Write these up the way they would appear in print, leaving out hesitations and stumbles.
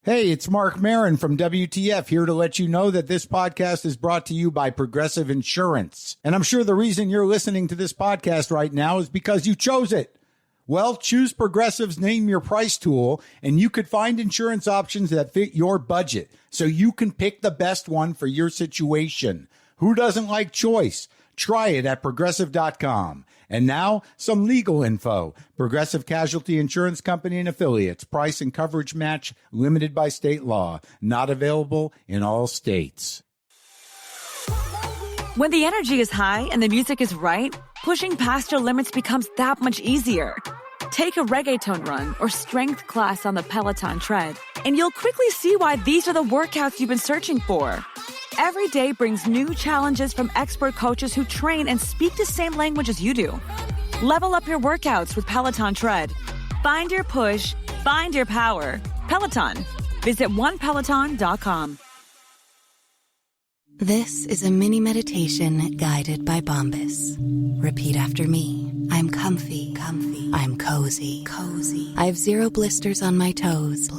Hey, it's Mark Marin from WTF here to let you know that this podcast is brought to you by Progressive Insurance. And I'm sure the reason you're listening to this podcast right now is because you chose it. Well, choose Progressive's Name Your Price tool, and you could find insurance options that fit your budget, so you can pick the best one for your situation. Who doesn't like choice? Try it at Progressive.com. And now, some legal info. Progressive Casualty Insurance Company and Affiliates. Price and coverage match limited by state law. Not available in all states. When the energy is high and the music is right, pushing past your limits becomes that much easier. Take a reggaeton run or strength class on the Peloton tread, and you'll quickly see why these are the workouts you've been searching for. Every day brings new challenges from expert coaches who train and speak the same language as you do. Level up your workouts with Peloton Tread. Find your push, find your power. Peloton. Visit onepeloton.com. This is a mini meditation guided by Bombas. Repeat after me. I'm comfy. I'm cozy. I have 0 blisters on my toes.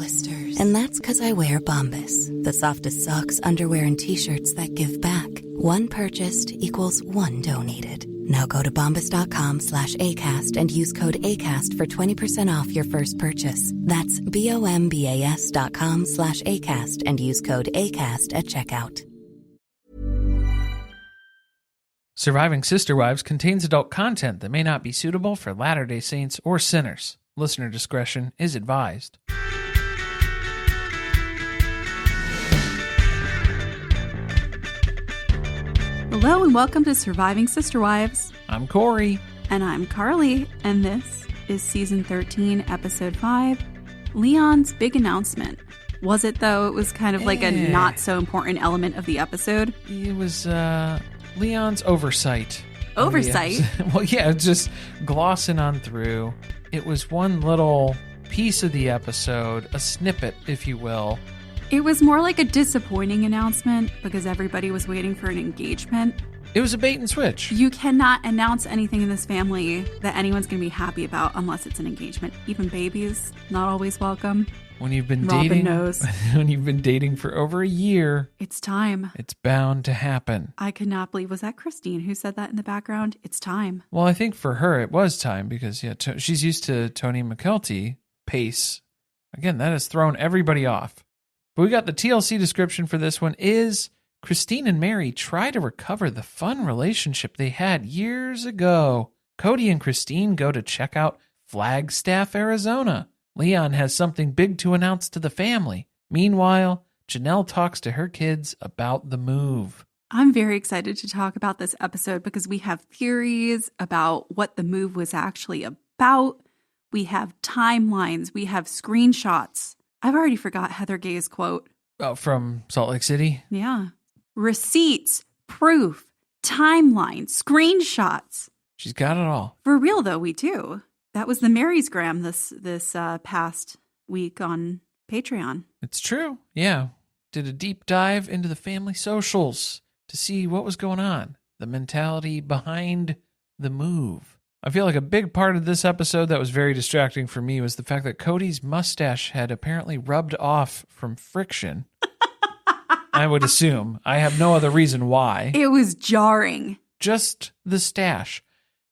And that's because I wear Bombas, the softest socks, underwear, and t-shirts that give back. One purchased equals one donated. Now go to bombas.com/ACAST and use code ACAST for 20% off your first purchase. That's BOMBAS.com/ACAST and use code ACAST at checkout. Surviving Sister Wives contains adult content that may not be suitable for Latter-day Saints or sinners. Listener discretion is advised. Hello and welcome to Surviving Sister Wives. I'm Corey. And I'm Carly, and this is Season 13, Episode 5, Leon's Big Announcement. Was it, though? It was kind of like a not-so-important element of the episode. It was Leon's oversight. Oversight? Well, yeah, just glossing on through. It was one little piece of the episode, a snippet, if you will. It was more like a disappointing announcement because everybody was waiting for an engagement. It was a bait and switch. You cannot announce anything in this family that anyone's going to be happy about unless it's an engagement. Even babies, not always welcome. When you've been Robin dating, knows. When you've been dating for over a year, it's time. It's bound to happen. I could not believe, was that Christine who said that in the background? It's time. Well, I think for her it was time because she's used to Tony McKelty pace. Again, that has thrown everybody off. But we got the TLC description for this one is Christine and Meri try to recover the fun relationship they had years ago. Kody and Christine go to check out Flagstaff, Arizona. Leon has something big to announce to the family. Meanwhile, Janelle talks to her kids about the move. I'm very excited to talk about this episode because we have theories about what the move was actually about. We have timelines. We have screenshots. I've already forgot Heather Gay's quote. Oh, from Salt Lake City? Yeah. Receipts, proof, timeline, screenshots. She's got it all. For real, though, we do. That was the Mary's Gram this past week on Patreon. It's true. Yeah. Did a deep dive into the family socials to see what was going on. The mentality behind the move. I feel like a big part of this episode that was very distracting for me was the fact that Kody's mustache had apparently rubbed off from friction. I would assume. I have no other reason why. It was jarring. Just the stash.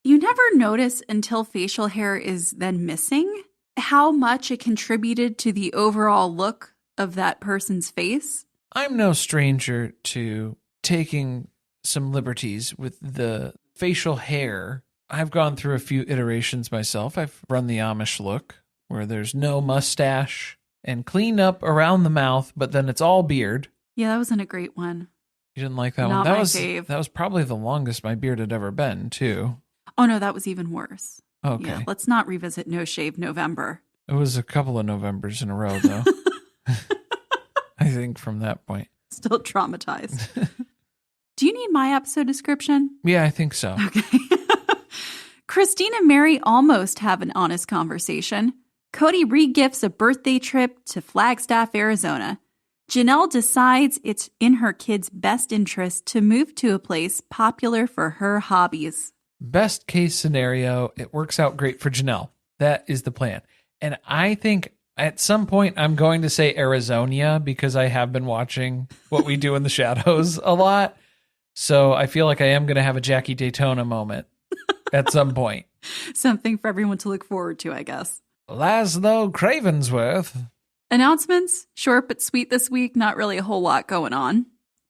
You never notice until facial hair is then missing how much it contributed to the overall look of that person's face. I'm no stranger to taking some liberties with the facial hair. I've gone through a few iterations myself. I've run the Amish look where there's no mustache and clean up around the mouth, but then it's all beard. Yeah, that wasn't a great one. You didn't like that Not one? my fave. That was probably the longest my beard had ever been, too. Oh, no, that was even worse. Okay. Yeah, let's not revisit No Shave November. It was a couple of Novembers in a row, though. I think from that point. Still traumatized. Do you need my episode description? Yeah, I think so. Okay. Christine and Meri almost have an honest conversation. Kody regifts a birthday trip to Flagstaff, Arizona. Janelle decides it's in her kid's best interest to move to a place popular for her hobbies. Best case scenario, it works out great for Janelle. That is the plan. And I think At some point, I'm going to say Arizona because I have been watching What We Do in the Shadows a lot. So I feel like I am going to have a Jackie Daytona moment at some point. Something for everyone to look forward to, I guess. Laszlo Cravensworth. Announcements, short but sweet this week, not really a whole lot going on.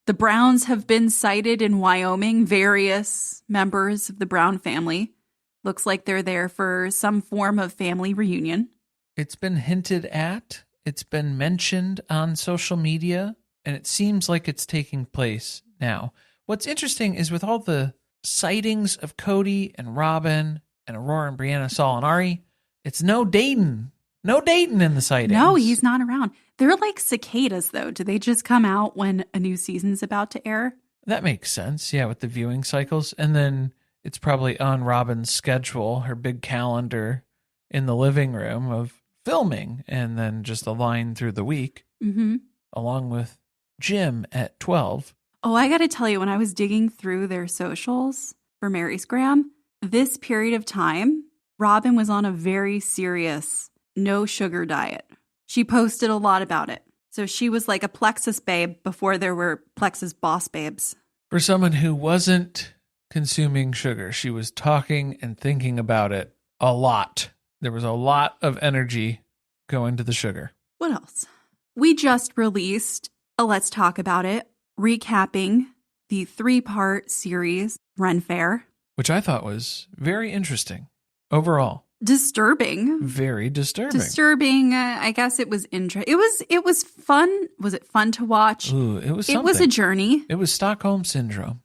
The Browns have been sighted in Wyoming, various members of the Brown family. Looks like they're there for some form of family reunion. It's been hinted at, it's been mentioned on social media, and it seems like it's taking place now. What's interesting is with all the sightings of Kody and Robin and Aurora and Brianna, Saul and Ari, it's no Dayton. No Dayton in the sightings. No, he's not around. They're like cicadas, though. Do they just come out when a new season's about to air? That makes sense, yeah, with the viewing cycles. And then it's probably on Robin's schedule, her big calendar in the living room of filming, and then just a line through the week, along with Jim at 12. Oh, I got to tell you, when I was digging through their socials for Meri's Gram, this period of time, Robin was on a very serious no sugar diet. She posted a lot about it. So she was like a Plexus babe before there were Plexus boss babes. For someone who wasn't consuming sugar, she was talking and thinking about it a lot. There was a lot of energy going to the sugar. What else? We just released a Let's Talk About It, recapping the 3-part series, Ren Fair. Which I thought was very interesting overall. Disturbing. Very disturbing. Disturbing. I guess it was It was fun. Was it fun to watch? Ooh, it was something. It was a journey. It was Stockholm Syndrome.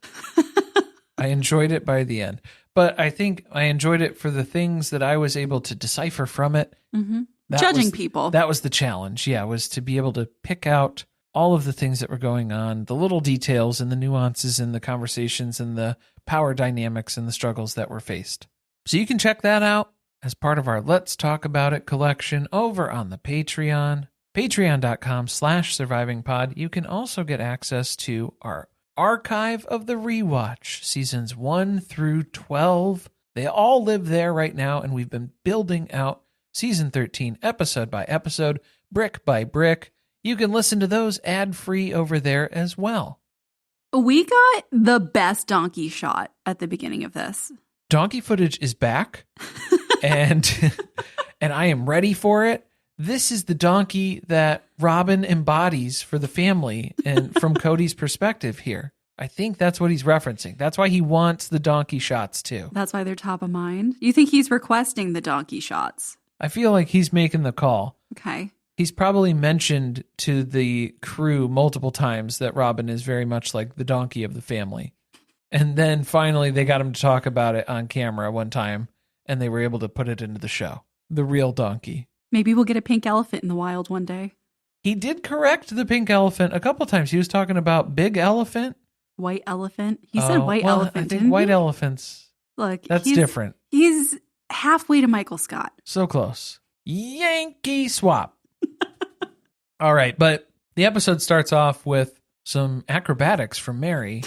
I enjoyed it by the end. But I think I enjoyed it for the things that I was able to decipher from it. Mm-hmm. Judging people. That was the challenge, was to be able to pick out all of the things that were going on, the little details and the nuances and the conversations and the power dynamics and the struggles that were faced. So you can check that out as part of our Let's Talk About It collection over on the Patreon, patreon.com/survivingpod. You can also get access to our archive of the rewatch, seasons 1 through 12. They all live there right now, and we've been building out season 13 episode by episode, brick by brick. You can listen to those ad-free over there as well. We got the best donkey shot at the beginning of this. Donkey footage is back, and I am ready for it. This is the donkey that Robin embodies for the family, and from Kody's perspective here. I think that's what he's referencing. That's why he wants the donkey shots too. That's why they're top of mind. You think he's requesting the donkey shots? I feel like he's making the call. Okay. He's probably mentioned to the crew multiple times that Robin is very much like the donkey of the family. And then finally they got him to talk about it on camera one time, and they were able to put it into the show. The real donkey. Maybe we'll get a pink elephant in the wild one day. He did correct the pink elephant a couple times. He was talking about big elephant. White elephant. He said white elephant, I think white elephants. Look, that's different. He's halfway to Michael Scott. So close. Yankee swap. All right, but the episode starts off with some acrobatics from Meri.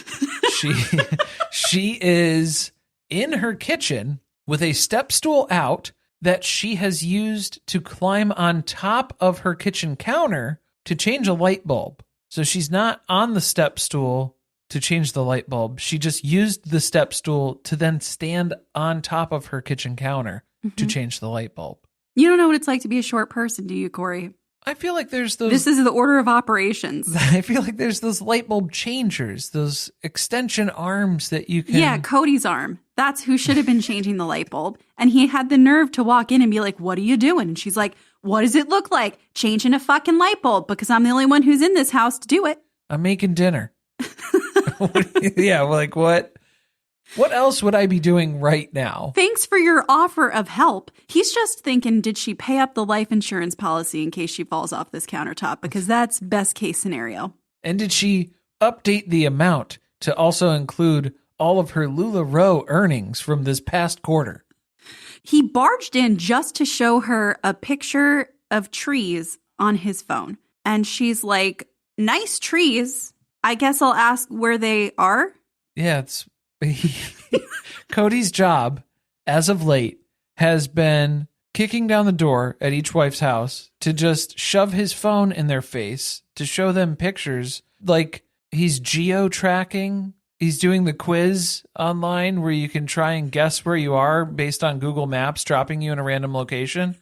She is in her kitchen with a step stool out that she has used to climb on top of her kitchen counter to change a light bulb. So she's not on the step stool to change the light bulb. She just used the step stool to then stand on top of her kitchen counter to change the light bulb. You don't know what it's like to be a short person, do you, Corey? I feel like there's those... This is the order of operations. I feel like there's those light bulb changers, those extension arms that you can... Yeah, Kody's arm. That's who should have been changing the light bulb. And he had the nerve to walk in and be like, what are you doing? And she's like, what does it look like? Changing a fucking light bulb because I'm the only one who's in this house to do it. I'm making dinner. Yeah, like what? What else would I be doing right now? Thanks for your offer of help. He's just thinking, did she pay up the life insurance policy in case she falls off this countertop? Because that's best case scenario. And did she update the amount to also include all of her LuLaRoe earnings from this past quarter? He barged in just to show her a picture of trees on his phone. And she's like, nice trees. I guess I'll ask where they are. Yeah, it's... Kody's job, as of late, has been kicking down the door at each wife's house to just shove his phone in their face to show them pictures. Like he's geo-tracking. He's doing the quiz online where you can try and guess where you are based on Google Maps, dropping you in a random location.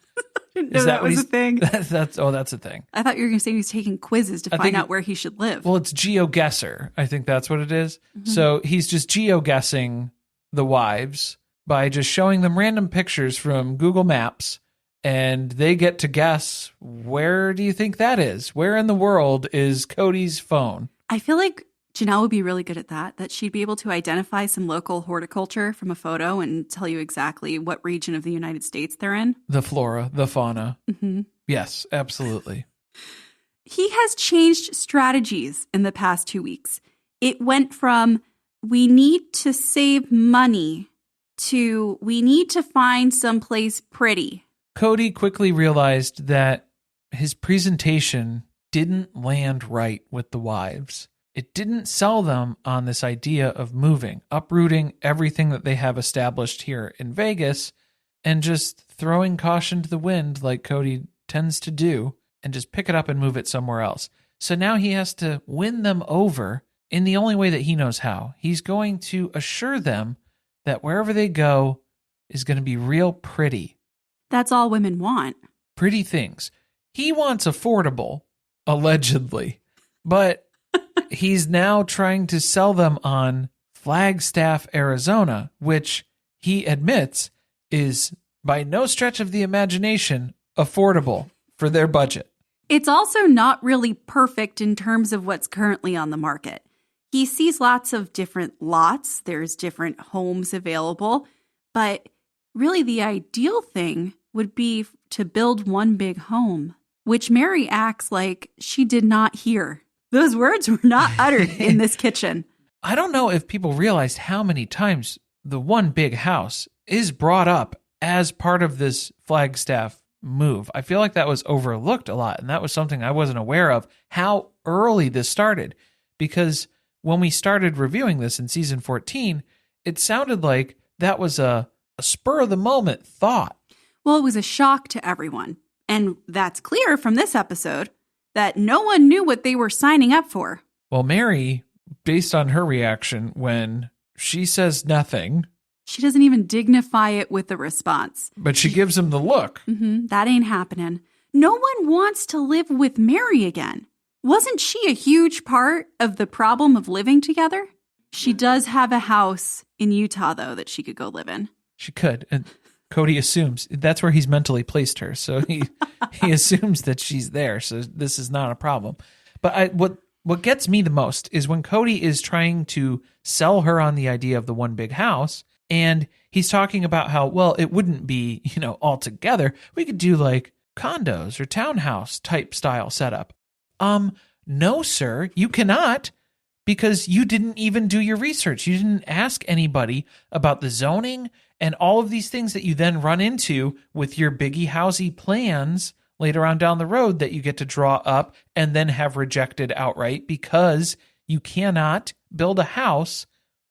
No, that was a thing. That's a thing. I thought you were going to say he's taking quizzes to find out where he should live. Well, it's GeoGuessr. I think that's what it is. Mm-hmm. So he's just GeoGuessing the wives by just showing them random pictures from Google Maps, and they get to guess, where do you think that is? Where in the world is Kody's phone? I feel like Janelle would be really good at that she'd be able to identify some local horticulture from a photo and tell you exactly what region of the United States they're in. The flora, the fauna. Mm-hmm. Yes, absolutely. He has changed strategies in the past 2 weeks. It went from, we need to save money, to, we need to find someplace pretty. Kody quickly realized that his presentation didn't land right with the wives. It didn't sell them on this idea of moving, uprooting everything that they have established here in Vegas and just throwing caution to the wind like Kody tends to do and just pick it up and move it somewhere else. So now he has to win them over in the only way that he knows how. He's going to assure them that wherever they go is going to be real pretty. That's all women want. Pretty things. He wants affordable, allegedly, but he's now trying to sell them on Flagstaff, Arizona, which he admits is by no stretch of the imagination affordable for their budget. It's also not really perfect in terms of what's currently on the market. He sees lots of different lots. There's different homes available, but really the ideal thing would be to build one big home, which Meri acts like she did not hear. Those words were not uttered in this kitchen. I don't know if people realized how many times the one big house is brought up as part of this Flagstaff move. I feel like that was overlooked a lot, and that was something I wasn't aware of, how early this started. Because when we started reviewing this in season 14, it sounded like that was a spur-of-the-moment thought. Well, it was a shock to everyone. And that's clear from this episode, that no one knew what they were signing up for. Well, Meri, based on her reaction when she says nothing. She doesn't even dignify it with a response. But she gives him the look. Mm-hmm, that ain't happening. No one wants to live with Meri again. Wasn't she a huge part of the problem of living together? She does have a house in Utah, though, that she could go live in. She could. And Kody assumes that's where he's mentally placed her. So he assumes that she's there. So this is not a problem. But what gets me the most is when Kody is trying to sell her on the idea of the one big house, and he's talking about how, well, it wouldn't be, all together. We could do like condos or townhouse type style setup. No, sir, you cannot, because you didn't even do your research. You didn't ask anybody about the zoning and all of these things that you then run into with your biggie housey plans later on down the road that you get to draw up and then have rejected outright because you cannot build a house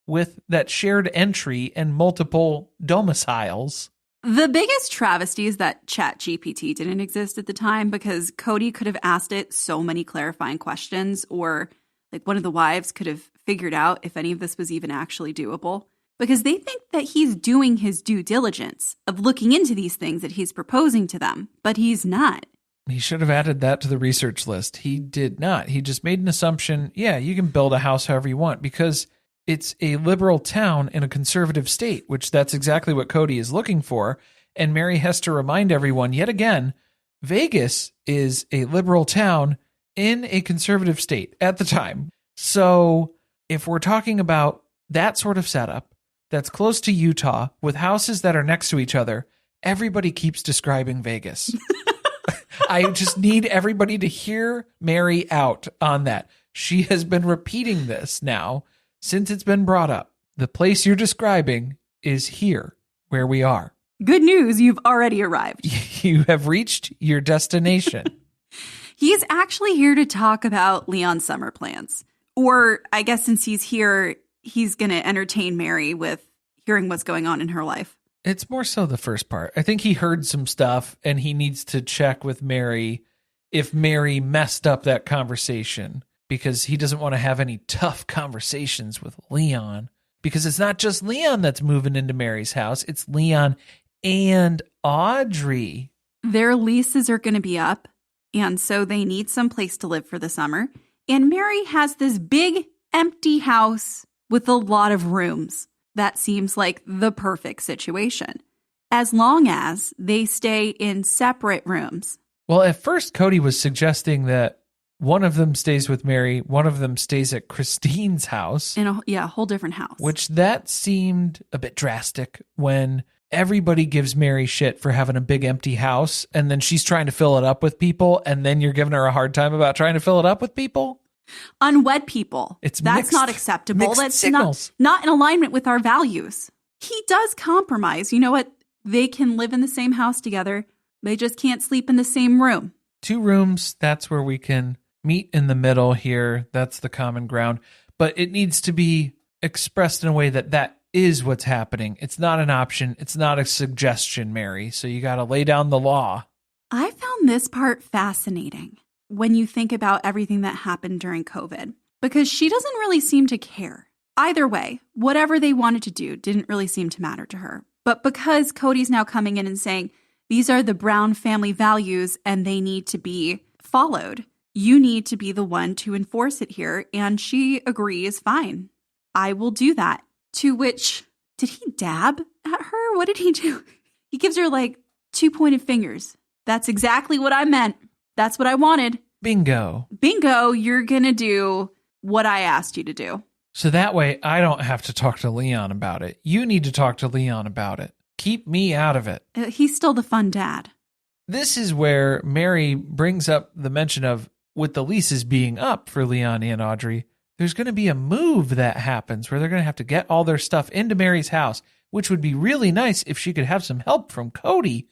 with that shared entry and multiple domiciles. The biggest travesty is that ChatGPT didn't exist at the time, because Kody could have asked it so many clarifying questions, or like one of the wives could have figured out if any of this was even actually doable, because they think that he's doing his due diligence of looking into these things that he's proposing to them, but he's not. He should have added that to the research list. He did not. He just made an assumption, yeah, you can build a house however you want, because it's a liberal town in a conservative state, which that's exactly what Kody is looking for. And Meri has to remind everyone yet again, Vegas is a liberal town in a conservative state at the time. So if we're talking about that sort of setup that's close to Utah with houses that are next to each other, everybody keeps describing Vegas. I just need everybody to hear Meri out on that. She has been repeating this now since it's been brought up. The place you're describing is here where we are. Good news, you've already arrived. You have reached your destination. He's actually here to talk about Leon's summer plans. Or I guess since he's here, he's going to entertain Meri with hearing what's going on in her life. It's more so the first part. I think he heard some stuff and he needs to check with Meri if Meri messed up that conversation, because he doesn't want to have any tough conversations with Leon, because it's not just Leon that's moving into Meri's house. It's Leon and Audrey. Their leases are going to be up, and so they need some place to live for the summer. And Meri has this big empty house with a lot of rooms. That seems like the perfect situation, as long as they stay in separate rooms. Well, at first, Kody was suggesting that one of them stays with Meri, one of them stays at Christine's house. In a whole different house. Which that seemed a bit drastic when everybody gives Meri shit for having a big empty house, and then she's trying to fill it up with people, and then you're giving her a hard time about trying to fill it up with people? Unwed people. That's not acceptable. That's signals. not in alignment with our values. He does compromise. You know what? They can live in the same house together. They just can't sleep in the same room. 2 rooms, that's where we can meet in the middle here. That's the common ground. But it needs to be expressed in a way that is what's happening. It's not an option. It's not a suggestion, Meri. So you got to lay down the law. I found this part fascinating when you think about everything that happened during COVID, because she doesn't really seem to care. Either way, whatever they wanted to do didn't really seem to matter to her. But because Kody's now coming in and saying, these are the Brown family values and they need to be followed, you need to be the one to enforce it here. And she agrees, fine, I will do that. To which, did he dab at her? What did he do? He gives her like 2 pointed fingers. That's exactly what I meant. That's what I wanted. Bingo. Bingo, you're going to do what I asked you to do. So that way I don't have to talk to Leon about it. You need to talk to Leon about it. Keep me out of it. He's still the fun dad. This is where Meri brings up the mention of, with the leases being up for Leon and Audrey, there's going to be a move that happens where they're going to have to get all their stuff into Meri's house, which would be really nice if she could have some help from Kody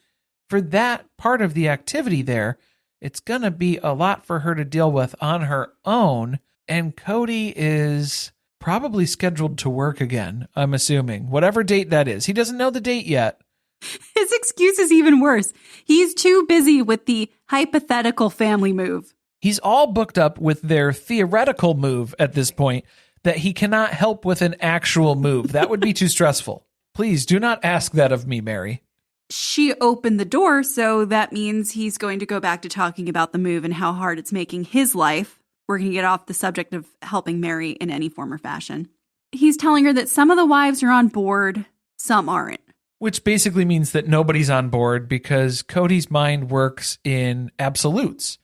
for that part of the activity there. It's going to be a lot for her to deal with on her own, and Kody is probably scheduled to work again, I'm assuming, whatever date that is. He doesn't know the date yet. His excuse is even worse. He's too busy with the hypothetical family move. He's all booked up with their theoretical move at this point that he cannot help with an actual move. That would be too stressful. Please do not ask that of me, Meri. She opened the door, so that means he's going to go back to talking about the move and how hard it's making his life. We're going to get off the subject of helping Meri in any form or fashion. He's telling her that some of the wives are on board, some aren't. Which basically means that nobody's on board, because Kody's mind works in absolutes,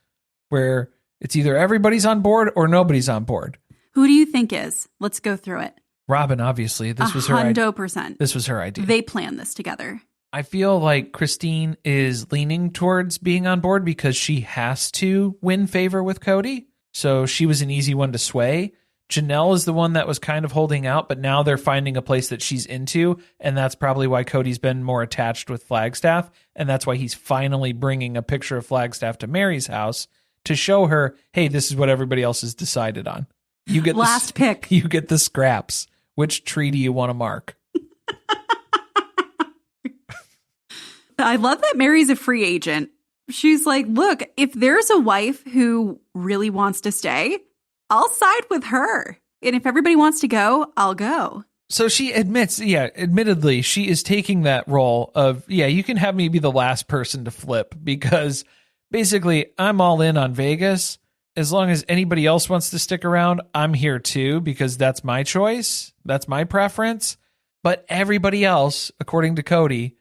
where it's either everybody's on board or nobody's on board. Who do you think is? Let's go through it. Robin, obviously. This was her idea. 100%. This was her idea. They planned this together. I feel like Christine is leaning towards being on board because she has to win favor with Kody. So she was an easy one to sway. Janelle is the one that was kind of holding out, but now they're finding a place that she's into. And that's probably why Cody's been more attached with Flagstaff. And that's why he's finally bringing a picture of Flagstaff to Meri's house to show her, hey, this is what everybody else has decided on. You get last pick. You get the scraps. Which tree do you want to mark? I love that Meri's a free agent. She's like, look, if there's a wife who really wants to stay, I'll side with her. And if everybody wants to go, I'll go. So she admits, admittedly, she is taking that role of, you can have me be the last person to flip, because basically I'm all in on Vegas. As long as anybody else wants to stick around, I'm here too, because that's my choice. That's my preference. But everybody else, according to Kody,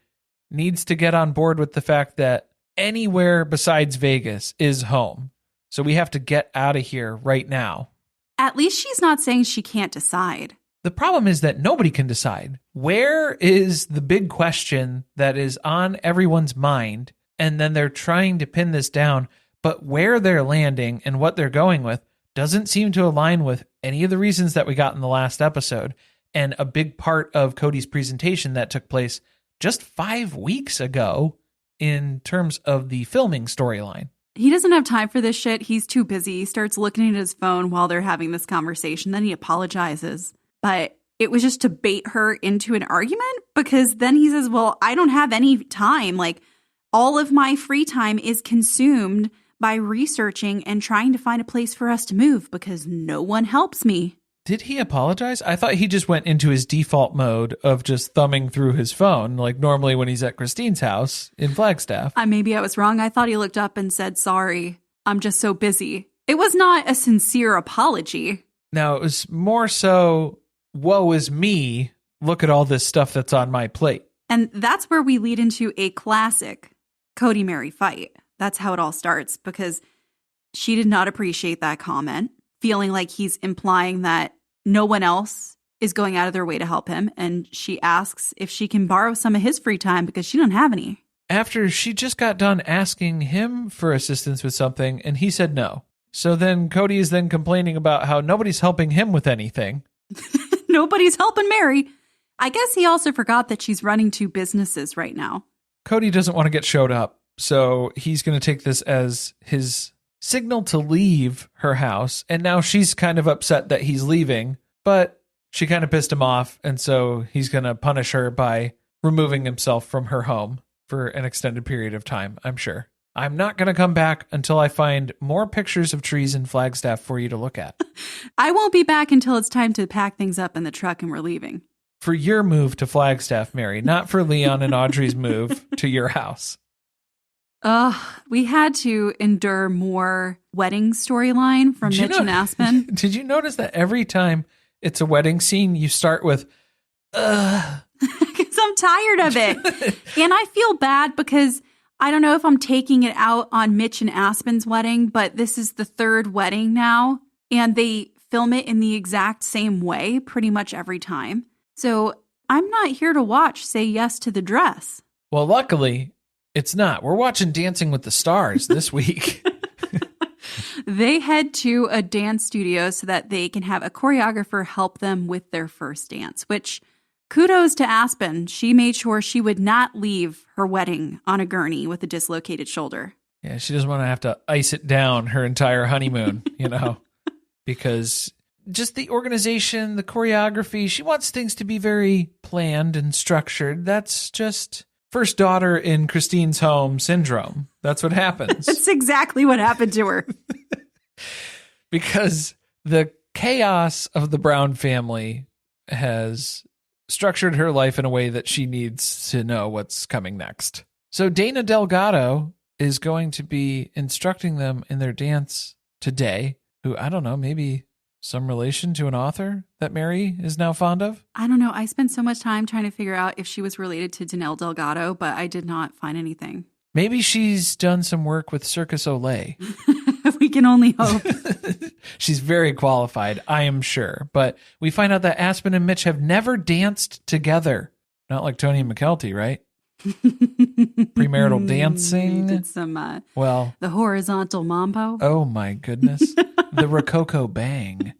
needs to get on board with the fact that anywhere besides Vegas is home. So we have to get out of here right now. At least she's not saying she can't decide. The problem is that nobody can decide. Where is the big question that is on everyone's mind? And then they're trying to pin this down, but where they're landing and what they're going with doesn't seem to align with any of the reasons that we got in the last episode. And a big part of Kody's presentation that took place just 5 weeks ago in terms of the filming storyline. He doesn't have time for this shit. He's too busy. He starts looking at his phone while they're having this conversation. Then he apologizes. But it was just to bait her into an argument, because then he says, well, I don't have any time. Like, all of my free time is consumed by researching and trying to find a place for us to move because no one helps me. Did he apologize? I thought he just went into his default mode of just thumbing through his phone, like normally when he's at Christine's house in Flagstaff. Maybe I was wrong. I thought he looked up and said, sorry, I'm just so busy. It was not a sincere apology. No, it was more so, woe is me. Look at all this stuff that's on my plate. And that's where we lead into a classic Kody Meri fight. That's how it all starts, because she did not appreciate that comment, feeling like he's implying that no one else is going out of their way to help him. And she asks if she can borrow some of his free time because she doesn't have any. After she just got done asking him for assistance with something, and he said no. So then Kody is then complaining about how nobody's helping him with anything. Nobody's helping Meri. I guess he also forgot that she's running 2 businesses right now. Cody doesn't want to get showed up, so he's going to take this as his signal to leave her house. And now she's kind of upset that he's leaving, but she kind of pissed him off. And so he's going to punish her by removing himself from her home for an extended period of time, I'm sure. I'm not going to come back until I find more pictures of trees in Flagstaff for you to look at. I won't be back until it's time to pack things up in the truck and we're leaving. For your move to Flagstaff, Meri, not for Leon and Audrey's move to your house. We had to endure more wedding storyline from Mitch and Aspen. Did you notice that every time it's a wedding scene, you start with, Because I'm tired of it. And I feel bad because I don't know if I'm taking it out on Mitch and Aspen's wedding, but this is the 3rd wedding now. And they film it in the exact same way pretty much every time. So I'm not here to watch Say Yes to the Dress. Well, luckily, it's not. We're watching Dancing with the Stars this week. They head to a dance studio so that they can have a choreographer help them with their first dance, which kudos to Aspen. She made sure she would not leave her wedding on a gurney with a dislocated shoulder. Yeah, she doesn't want to have to ice it down her entire honeymoon, because just the organization, the choreography, she wants things to be very planned and structured. That's just first daughter in Christine's home syndrome. That's what happens. That's exactly what happened to her. Because the chaos of the Brown family has structured her life in a way that she needs to know what's coming next. So Dana Delgado is going to be instructing them in their dance today, who, I don't know, maybe some relation to an author that Meri is now fond of? I don't know. I spent so much time trying to figure out if she was related to Janelle Delgado, but I did not find anything. Maybe she's done some work with Circus Olay. We can only hope. She's very qualified, I am sure. But we find out that Aspen and Mitch have never danced together. Not like Tony and McKelty, right? Premarital dancing. Did some, the horizontal mambo. Oh my goodness. The Rococo bang.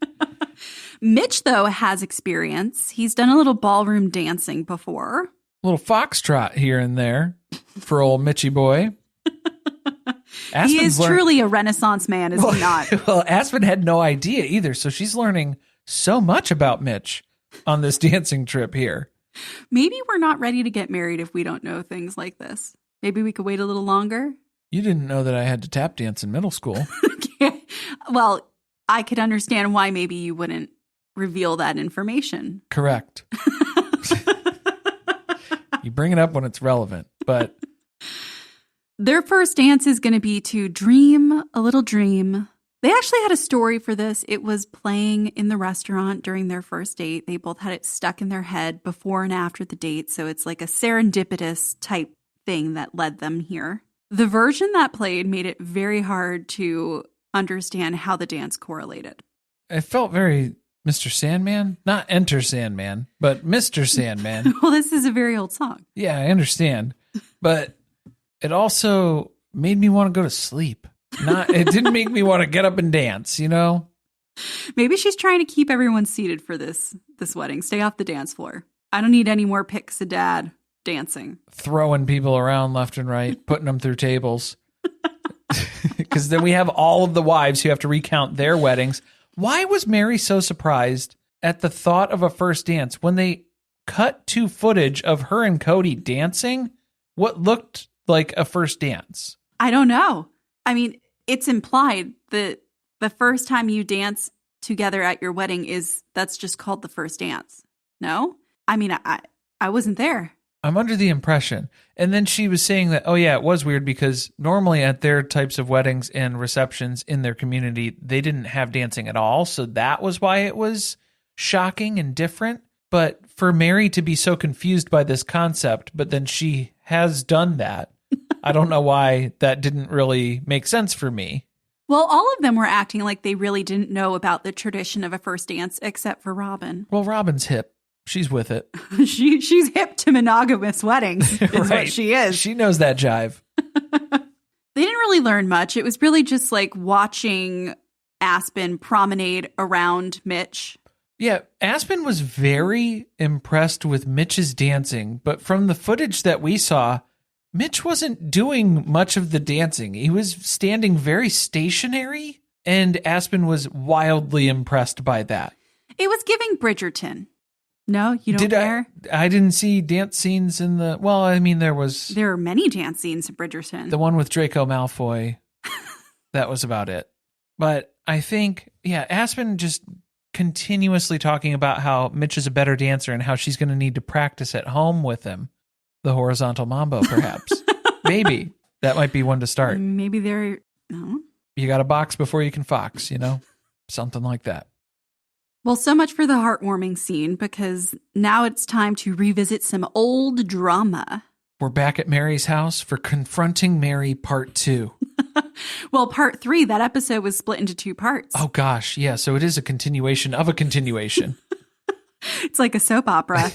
Mitch, though, has experience. He's done a little ballroom dancing before. A little foxtrot here and there for old Mitchy boy. He is truly a Renaissance man, is he not? Well, Aspen had no idea either, so she's learning so much about Mitch on this dancing trip here. Maybe we're not ready to get married if we don't know things like this. Maybe we could wait a little longer. You didn't know that I had to tap dance in middle school. Well, I could understand why maybe you wouldn't reveal that information. Correct. You bring it up when it's relevant, but... Their first dance is going to be to Dream a Little Dream. They actually had a story for this. It was playing in the restaurant during their first date. They both had it stuck in their head before and after the date. So it's like a serendipitous type thing that led them here. The version that played made it very hard to understand how the dance correlated. It felt very Mr. Sandman. Not Enter Sandman, but Mr. Sandman. Well, this is a very old song. Yeah, I understand. But it also made me want to go to sleep. It didn't make me want to get up and dance, Maybe she's trying to keep everyone seated for this wedding. Stay off the dance floor. I don't need any more pics of dad dancing. Throwing people around left and right, putting them through tables. Because then we have all of the wives who have to recount their weddings. Why was Meri so surprised at the thought of a first dance. When they cut to footage of her and Kody dancing, what looked like a first dance? I don't know. I mean, it's implied that the first time you dance together at your wedding that's just called the first dance. No? I mean, I wasn't there. I'm under the impression. And then she was saying that, oh yeah, it was weird because normally at their types of weddings and receptions in their community, they didn't have dancing at all. So that was why it was shocking and different. But for Meri to be so confused by this concept, but then she has done that, I don't know why that didn't really make sense for me. Well, all of them were acting like they really didn't know about the tradition of a first dance, except for Robin. Well, Robin's hip. She's with it. She's hip to monogamous weddings, is right. what she is. She knows that jive. They didn't really learn much. It was really just like watching Aspen promenade around Mitch. Yeah, Aspen was very impressed with Mitch's dancing, but from the footage that we saw, Mitch wasn't doing much of the dancing. He was standing very stationary, and Aspen was wildly impressed by that. It was giving Bridgerton. No, you don't care? I didn't see dance scenes in the... Well, I mean, there are many dance scenes in Bridgerton. The one with Draco Malfoy. That was about it. But I think, yeah, Aspen just continuously talking about how Mitch is a better dancer and how she's going to need to practice at home with him. The horizontal mambo, perhaps. Maybe. That might be one to start. Maybe they're... No. You got a box before you can fox, Something like that. Well, so much for the heartwarming scene, because now it's time to revisit some old drama. We're back at Meri's house for Confronting Meri Part 2. Well, Part 3, that episode was split into 2 parts. Oh, gosh. Yeah, so it is a continuation of a continuation. It's like a soap opera.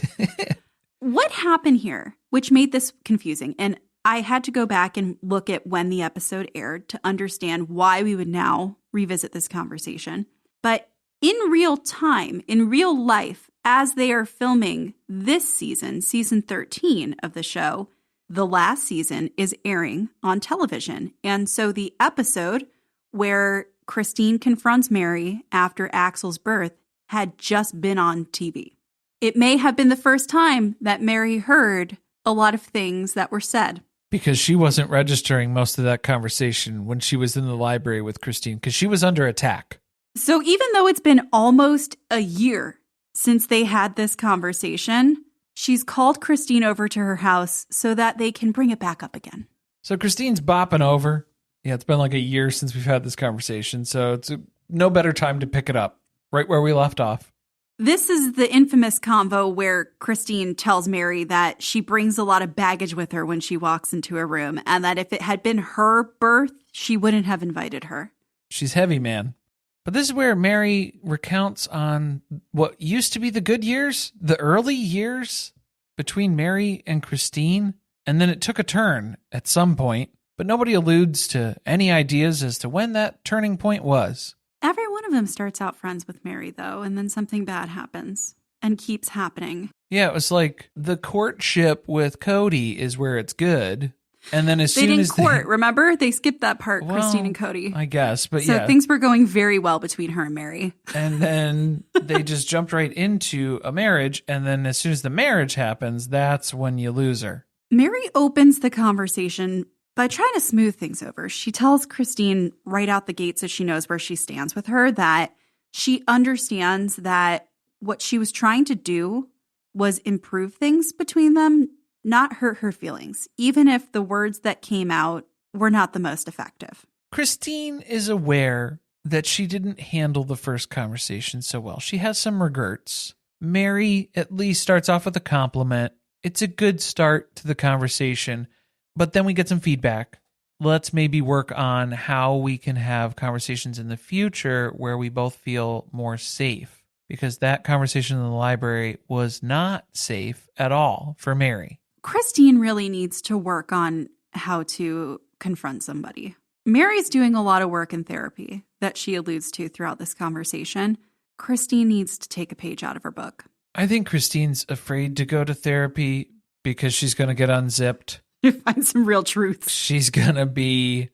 What happened here, which made this confusing? And I had to go back and look at when the episode aired to understand why we would now revisit this conversation. But in real time, in real life, as they are filming this season, season 13 of the show, the last season is airing on television. And so the episode where Christine confronts Meri after Axel's birth had just been on TV. It may have been the first time that Meri heard a lot of things that were said. Because she wasn't registering most of that conversation when she was in the library with Christine, because she was under attack. So even though it's been almost a year since they had this conversation, she's called Christine over to her house so that they can bring it back up again. So Christine's bopping over. Yeah, it's been like a year since we've had this conversation, so it's no better time to pick it up, right where we left off. This is the infamous convo where Christine tells Meri that she brings a lot of baggage with her when she walks into a room, and that if it had been her birth, she wouldn't have invited her. She's heavy, man. But this is where Meri recounts on what used to be the good years, the early years between Meri and Christine, and then it took a turn at some point, but nobody alludes to any ideas as to when that turning point was. Every one of them starts out friends with Meri, though, and then something bad happens and keeps happening. Yeah, it was like the courtship with Kody is where it's good. And then as they soon didn't as court, remember? They skipped that part, Christine and Kody. I guess, but so yeah. Things were going very well between her and Meri. And then they just jumped right into a marriage. And then as soon as the marriage happens, that's when you lose her. Meri opens the conversation by trying to smooth things over. She tells Christine right out the gate, so she knows where she stands with her, that she understands that what she was trying to do was improve things between them, not hurt her feelings, even if the words that came out were not the most effective. Christine is aware that she didn't handle the first conversation so well. She has some regrets. Meri at least starts off with a compliment. It's a good start to the conversation, but then we get some feedback. Let's maybe work on how we can have conversations in the future where we both feel more safe, because that conversation in the library was not safe at all for Meri. Christine really needs to work on how to confront somebody. Meri's doing a lot of work in therapy that she alludes to throughout this conversation. Christine needs to take a page out of her book. I think Christine's afraid to go to therapy because she's going to get unzipped. You find some real truths. There's going to be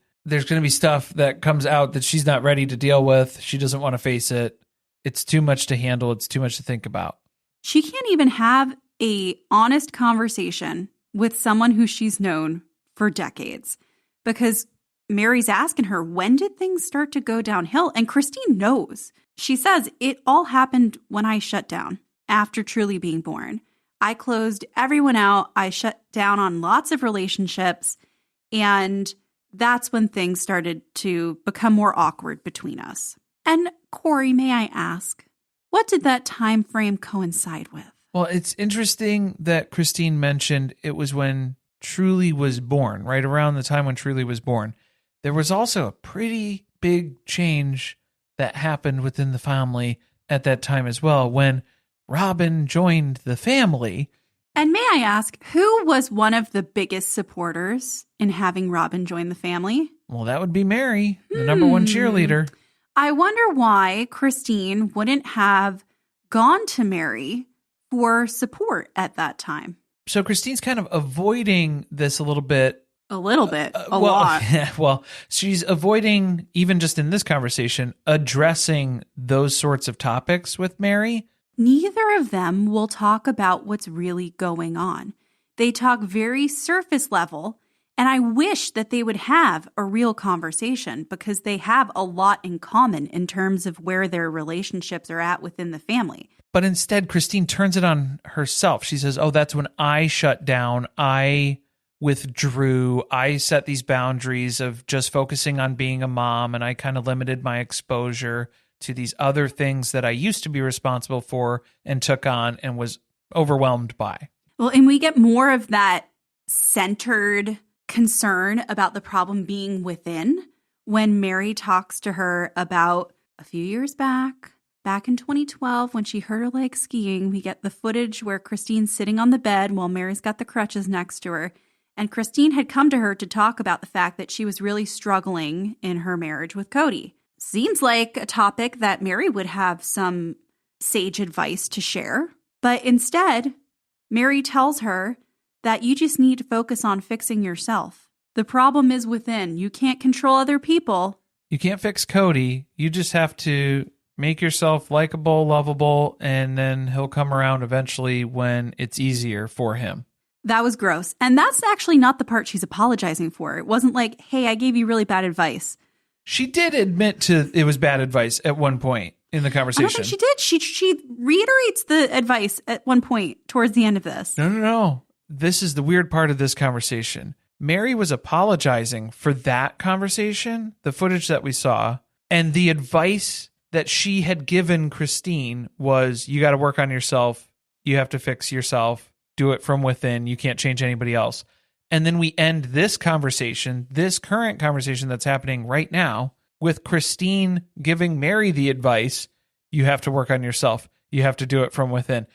stuff that comes out that she's not ready to deal with. She doesn't want to face it. it's too much to handle. It's too much to think about. She can't even have a honest conversation with someone who she's known for decades because Meri's asking her, when did things start to go downhill? And Christine knows. She says, it all happened when I shut down after truly being born. I closed everyone out. I shut down on lots of relationships. And that's when things started to become more awkward between us. And Corey, may I ask, what did that time frame coincide with? Well, it's interesting that Christine mentioned it was when Truly was born, right around the time when Truly was born. There was also a pretty big change that happened within the family at that time as well, when Robin joined the family. And may I ask, who was one of the biggest supporters in having Robin join the family? Well, that would be Meri, the number one cheerleader. I wonder why Christine wouldn't have gone to Meri for support at that time. So Christine's kind of avoiding this a little bit. A little bit, a lot. Yeah, well, she's avoiding, even just in this conversation, addressing those sorts of topics with Meri. Neither of them will talk about what's really going on. They talk very surface level, and I wish that they would have a real conversation because they have a lot in common in terms of where their relationships are at within the family. But instead, Christine turns it on herself. She says, oh, that's when I shut down. I withdrew. I set these boundaries of just focusing on being a mom, and I kind of limited my exposure to these other things that I used to be responsible for and took on and was overwhelmed by. Well, and we get more of that centered concern about the problem being within when Meri talks to her about a few years back in 2012, when she hurt her leg skiing. We get the footage where Christine's sitting on the bed while Meri's got the crutches next to her. And Christine had come to her to talk about the fact that she was really struggling in her marriage with Kody. Seems like a topic that Meri would have some sage advice to share. But instead, Meri tells her that you just need to focus on fixing yourself. The problem is within. You can't control other people. You can't fix Kody. You just have to make yourself likable, lovable, and then he'll come around eventually when it's easier for him. That was gross. And that's actually not the part she's apologizing for. It wasn't like, hey, I gave you really bad advice. She did admit to it was bad advice at one point in the conversation. I don't think she did. She reiterates the advice at one point towards the end of this. No. This is the weird part of this conversation. Meri was apologizing for that conversation, the footage that we saw, and the advice that she had given Christine was, you got to work on yourself. You have to fix yourself. Do it from within. You can't change anybody else. And then we end this conversation, this current conversation that's happening right now, with Christine giving Meri the advice, you have to work on yourself. You have to do it from within.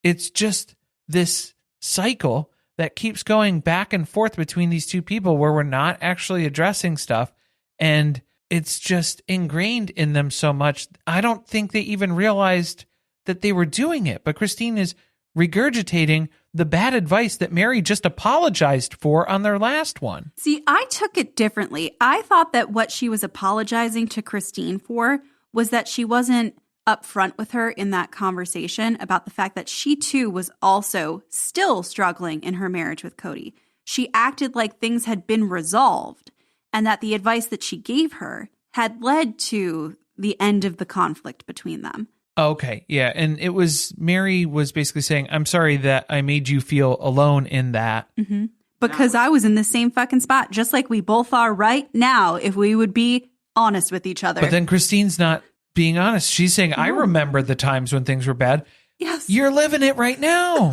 It's just this cycle that keeps going back and forth between these two people where we're not actually addressing stuff. And it's just ingrained in them so much. I don't think they even realized that they were doing it. But Christine is regurgitating the bad advice that Meri just apologized for on their last one. See, I took it differently. I thought that what she was apologizing to Christine for was that she wasn't upfront with her in that conversation about the fact that she too was also still struggling in her marriage with Kody. She acted like things had been resolved and that the advice that she gave her had led to the end of the conflict between them. Okay, yeah, and it was, Meri was basically saying, I'm sorry that I made you feel alone in that. Mm-hmm. Because I was in the same fucking spot, just like we both are right now, if we would be honest with each other. But then Christine's not being honest. She's saying, I remember the times when things were bad. Yes. You're living it right now.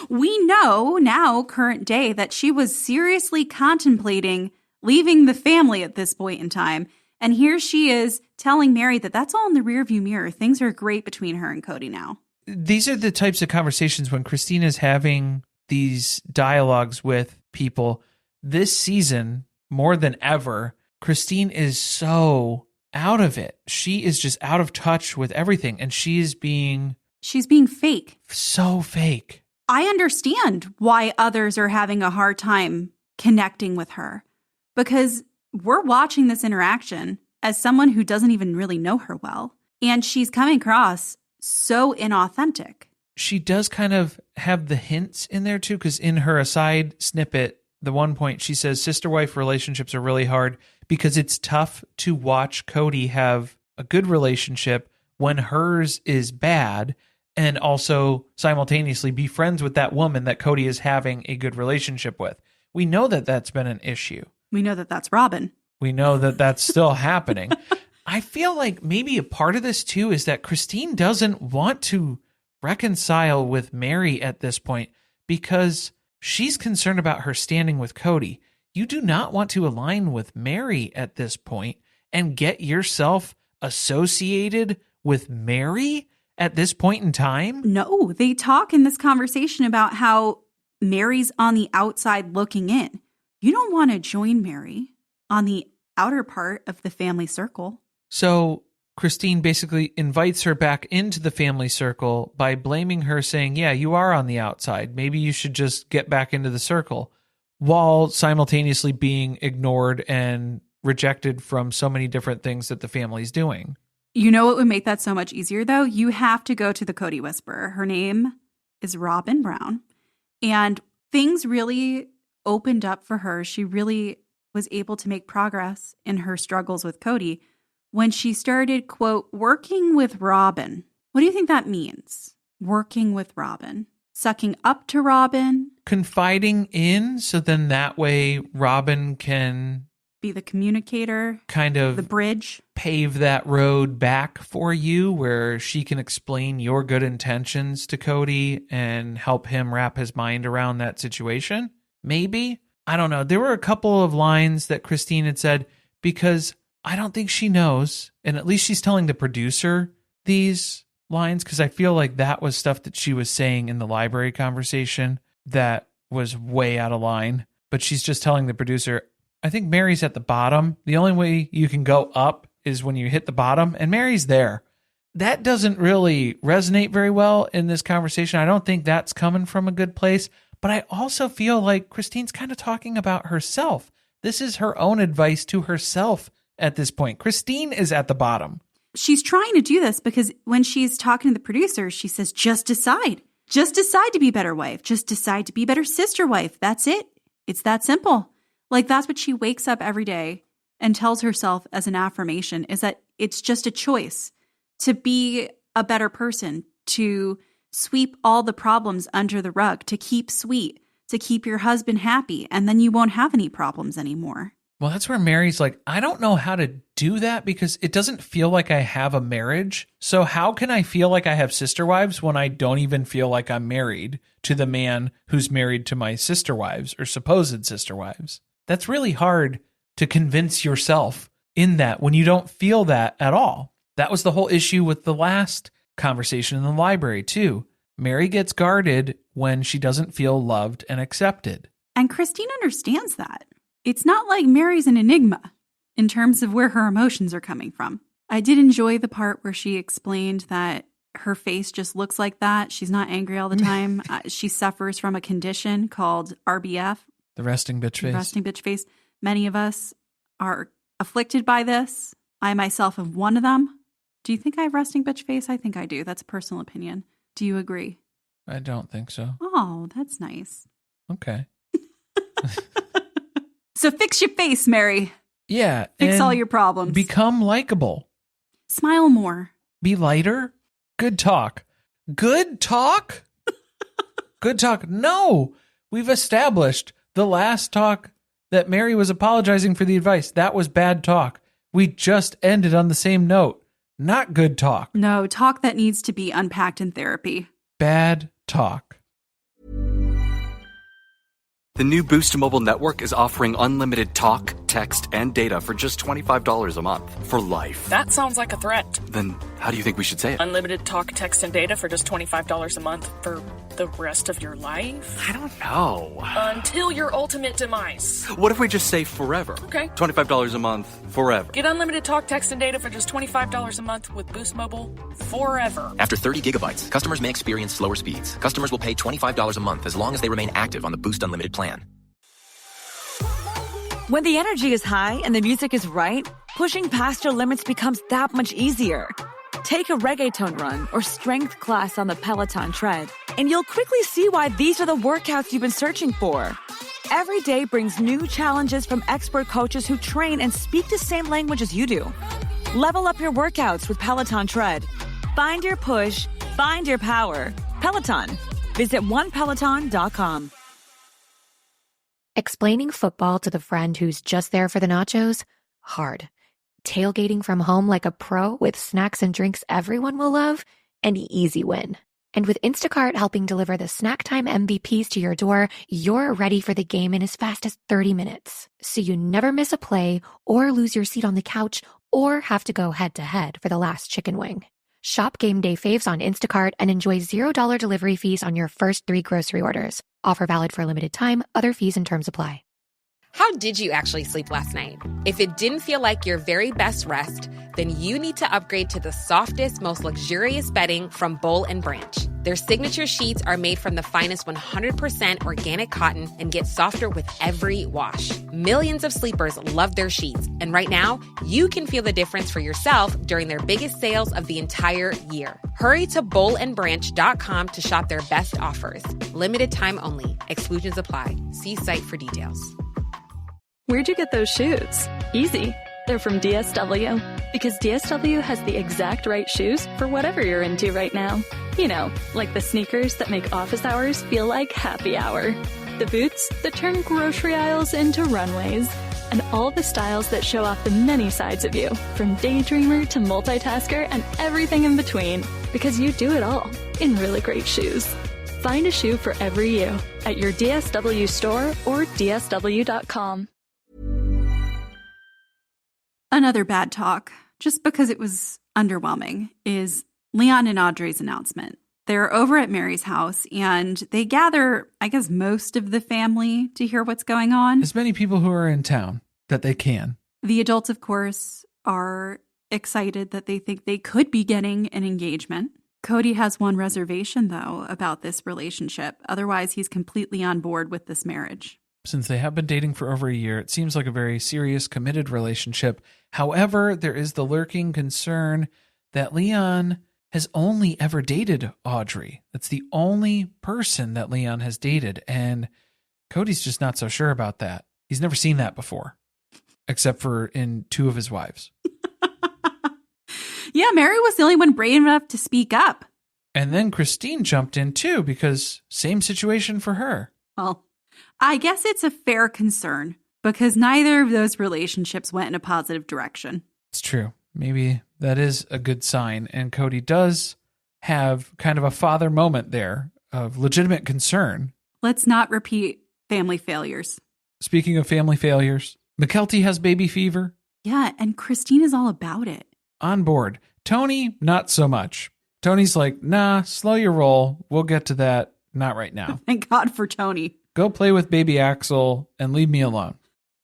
We know now, current day, that she was seriously contemplating leaving the family at this point in time. And here she is telling Meri that that's all in the rearview mirror. Things are great between her and Kody now. These are the types of conversations when Christine is having these dialogues with people. This season, more than ever, Christine is so out of it. She is just out of touch with everything. And she's being fake. So fake. I understand why others are having a hard time connecting with her. Because we're watching this interaction as someone who doesn't even really know her well. And she's coming across so inauthentic. She does kind of have the hints in there too, because in her aside snippet, the one point she says sister-wife relationships are really hard because it's tough to watch Kody have a good relationship when hers is bad, and also simultaneously be friends with that woman that Kody is having a good relationship with. We know that that's been an issue. We know that that's Robin. We know that that's still happening. I feel like maybe a part of this too is that Christine doesn't want to reconcile with Meri at this point because she's concerned about her standing with Kody. You do not want to align with Meri at this point and get yourself associated with Meri at this point in time. No, they talk in this conversation about how Meri's on the outside looking in. You don't want to join Meri on the outer part of the family circle. So Christine basically invites her back into the family circle by blaming her, saying, yeah, you are on the outside. Maybe you should just get back into the circle, while simultaneously being ignored and rejected from so many different things that the family's doing. You know what would make that so much easier, though? You have to go to the Kody Whisperer. Her name is Robin Brown. And things really opened up for her. She really was able to make progress in her struggles with Kody when she started, quote, working with Robin. What do you think that means? Working with Robin. Sucking up to Robin. Confiding in, so then that way Robin can be the communicator. Kind of the bridge. Pave that road back for you where she can explain your good intentions to Kody and help him wrap his mind around that situation. Maybe. I don't know. There were a couple of lines that Christine had said because I don't think she knows, and at least she's telling the producer these lines because I feel like that was stuff that she was saying in the library conversation that was way out of line. But she's just telling the producer, I think Meri's at the bottom. The only way you can go up is when you hit the bottom, and Meri's there. That doesn't really resonate very well in this conversation. I don't think that's coming from a good place, but I also feel like Christine's kind of talking about herself. This is her own advice to herself at this point. Christine is at the bottom. She's trying to do this because when she's talking to the producer, she says, just decide. Just decide to be a better wife. Just decide to be a better sister wife. That's it. It's that simple. Like, that's what she wakes up every day and tells herself as an affirmation, is that it's just a choice to be a better person, to sweep all the problems under the rug, to keep sweet, to keep your husband happy, and then you won't have any problems anymore. Well, that's where Meri's like, I don't know how to do that because it doesn't feel like I have a marriage. So how can I feel like I have sister wives when I don't even feel like I'm married to the man who's married to my sister wives or supposed sister wives? That's really hard to convince yourself in that when you don't feel that at all. That was the whole issue with the last conversation in the library too. Meri gets guarded when she doesn't feel loved and accepted. And Christine understands that. It's not like Meri's an enigma in terms of where her emotions are coming from. I did enjoy the part where she explained that her face just looks like that. She's not angry all the time. She suffers from a condition called RBF. The resting bitch face. Resting bitch face. Many of us are afflicted by this. I myself am one of them. Do you think I have resting bitch face? I think I do. That's a personal opinion. Do you agree? I don't think so. Oh, that's nice. Okay. So fix your face, Meri. Yeah. Fix all your problems. Become likable. Smile more. Be lighter. Good talk. Good talk? Good talk. No. We've established the last talk that Meri was apologizing for the advice. That was bad talk. We just ended on the same note. Not good talk. No, talk that needs to be unpacked in therapy. Bad talk. The new Boost Mobile network is offering unlimited talk, text, and data for just $25 a month for life. That sounds like a threat. Then how do you think we should say it? Unlimited talk, text, and data for just $25 a month for the rest of your life? I don't know. Until your ultimate demise. What if we just say forever? Okay. $25 a month, forever. Get unlimited talk, text, and data for just $25 a month with Boost Mobile forever. After 30 gigabytes, customers may experience slower speeds. Customers will pay $25 a month as long as they remain active on the Boost Unlimited plan. When the energy is high and the music is right, pushing past your limits becomes that much easier. Take a reggaeton run or strength class on the Peloton tread, and you'll quickly see why these are the workouts you've been searching for. Every day brings new challenges from expert coaches who train and speak the same language as you do. Level up your workouts with Peloton Tread. Find your push, find your power. Peloton. Visit onepeloton.com. Explaining football to the friend who's just there for the nachos? Hard. Tailgating from home like a pro with snacks and drinks everyone will love? An easy win. And with Instacart helping deliver the snack time MVPs to your door, you're ready for the game in as fast as 30 minutes. So you never miss a play or lose your seat on the couch or have to go head-to-head for the last chicken wing. Shop Game Day Faves on Instacart and enjoy $0 delivery fees on your first 3 grocery orders. Offer valid for a limited time. Other fees and terms apply. How did you actually sleep last night? If it didn't feel like your very best rest, then you need to upgrade to the softest, most luxurious bedding from Boll & Branch. Their signature sheets are made from the finest 100% organic cotton and get softer with every wash. Millions of sleepers love their sheets, and right now, you can feel the difference for yourself during their biggest sales of the entire year. Hurry to bollandbranch.com to shop their best offers. Limited time only. Exclusions apply. See site for details. Where'd you get those shoes? Easy. They're from DSW. Because DSW has the exact right shoes for whatever you're into right now. You know, like the sneakers that make office hours feel like happy hour. The boots that turn grocery aisles into runways. And all the styles that show off the many sides of you, from daydreamer to multitasker and everything in between. Because you do it all in really great shoes. Find a shoe for every you at your DSW store or dsw.com. Another bad talk, just because it was underwhelming, is Leon and Audrey's announcement. They're over at Meri's house, and they gather, I guess, most of the family to hear what's going on. As many people who are in town that they can. The adults, of course, are excited that they think they could be getting an engagement. Kody has one reservation, though, about this relationship. Otherwise, he's completely on board with this marriage. Since they have been dating for over a year, it seems like a very serious, committed relationship. However, there is the lurking concern that Leon has only ever dated Audrey. That's the only person that Leon has dated, and Kody's just not so sure about that. He's never seen that before, except for in 2 of his wives. Yeah, Meri was the only one brave enough to speak up. And then Christine jumped in too, because same situation for her. Well, I guess it's a fair concern, because neither of those relationships went in a positive direction. It's true. Maybe that is a good sign. And Kody does have kind of a father moment there of legitimate concern. Let's not repeat family failures. Speaking of family failures, Mykelti has baby fever. Yeah, and Christine is all about it. On board. Tony, not so much. Tony's like, nah, slow your roll. We'll get to that. Not right now. Thank God for Tony. Go play with baby Axel and leave me alone.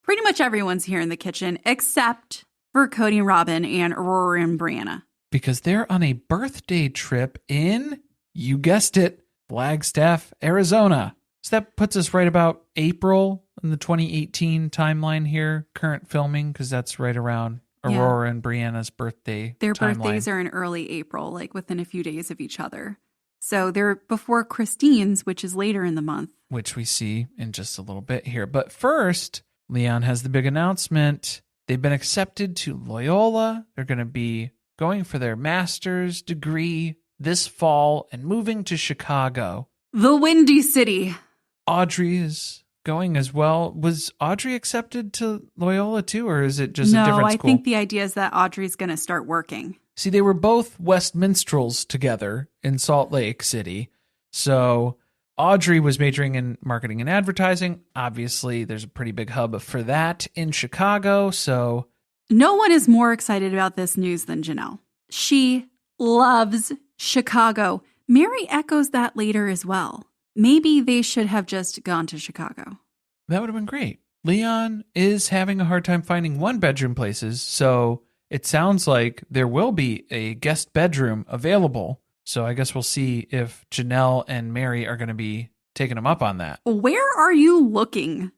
Pretty much everyone's here in the kitchen, except for Kody and Robin and Aurora and Brianna. Because they're on a birthday trip in, you guessed it, Flagstaff, Arizona. So that puts us right about April in the 2018 timeline here, current filming, because that's right around Aurora and Brianna's birthday. Their timeline. Birthdays are in early April, like within a few days of each other. So they're before Christine's, which is later in the month. Which we see in just a little bit here. But first, Leon has the big announcement. They've been accepted to Loyola. They're going to be going for their master's degree this fall and moving to Chicago. The Windy City. Audrey is going as well. Was Audrey accepted to Loyola too, or is it just a different school? No, I think the idea is that Audrey's going to start working. See, they were both West Minstrels together in Salt Lake City. So Audrey was majoring in marketing and advertising. Obviously, there's a pretty big hub for that in Chicago. So no one is more excited about this news than Janelle. She loves Chicago. Meri echoes that later as well. Maybe they should have just gone to Chicago. That would have been great. Leon is having a hard time finding one-bedroom places, so it sounds like there will be a guest bedroom available. So I guess we'll see if Janelle and Meri are going to be taking him up on that. Where are you looking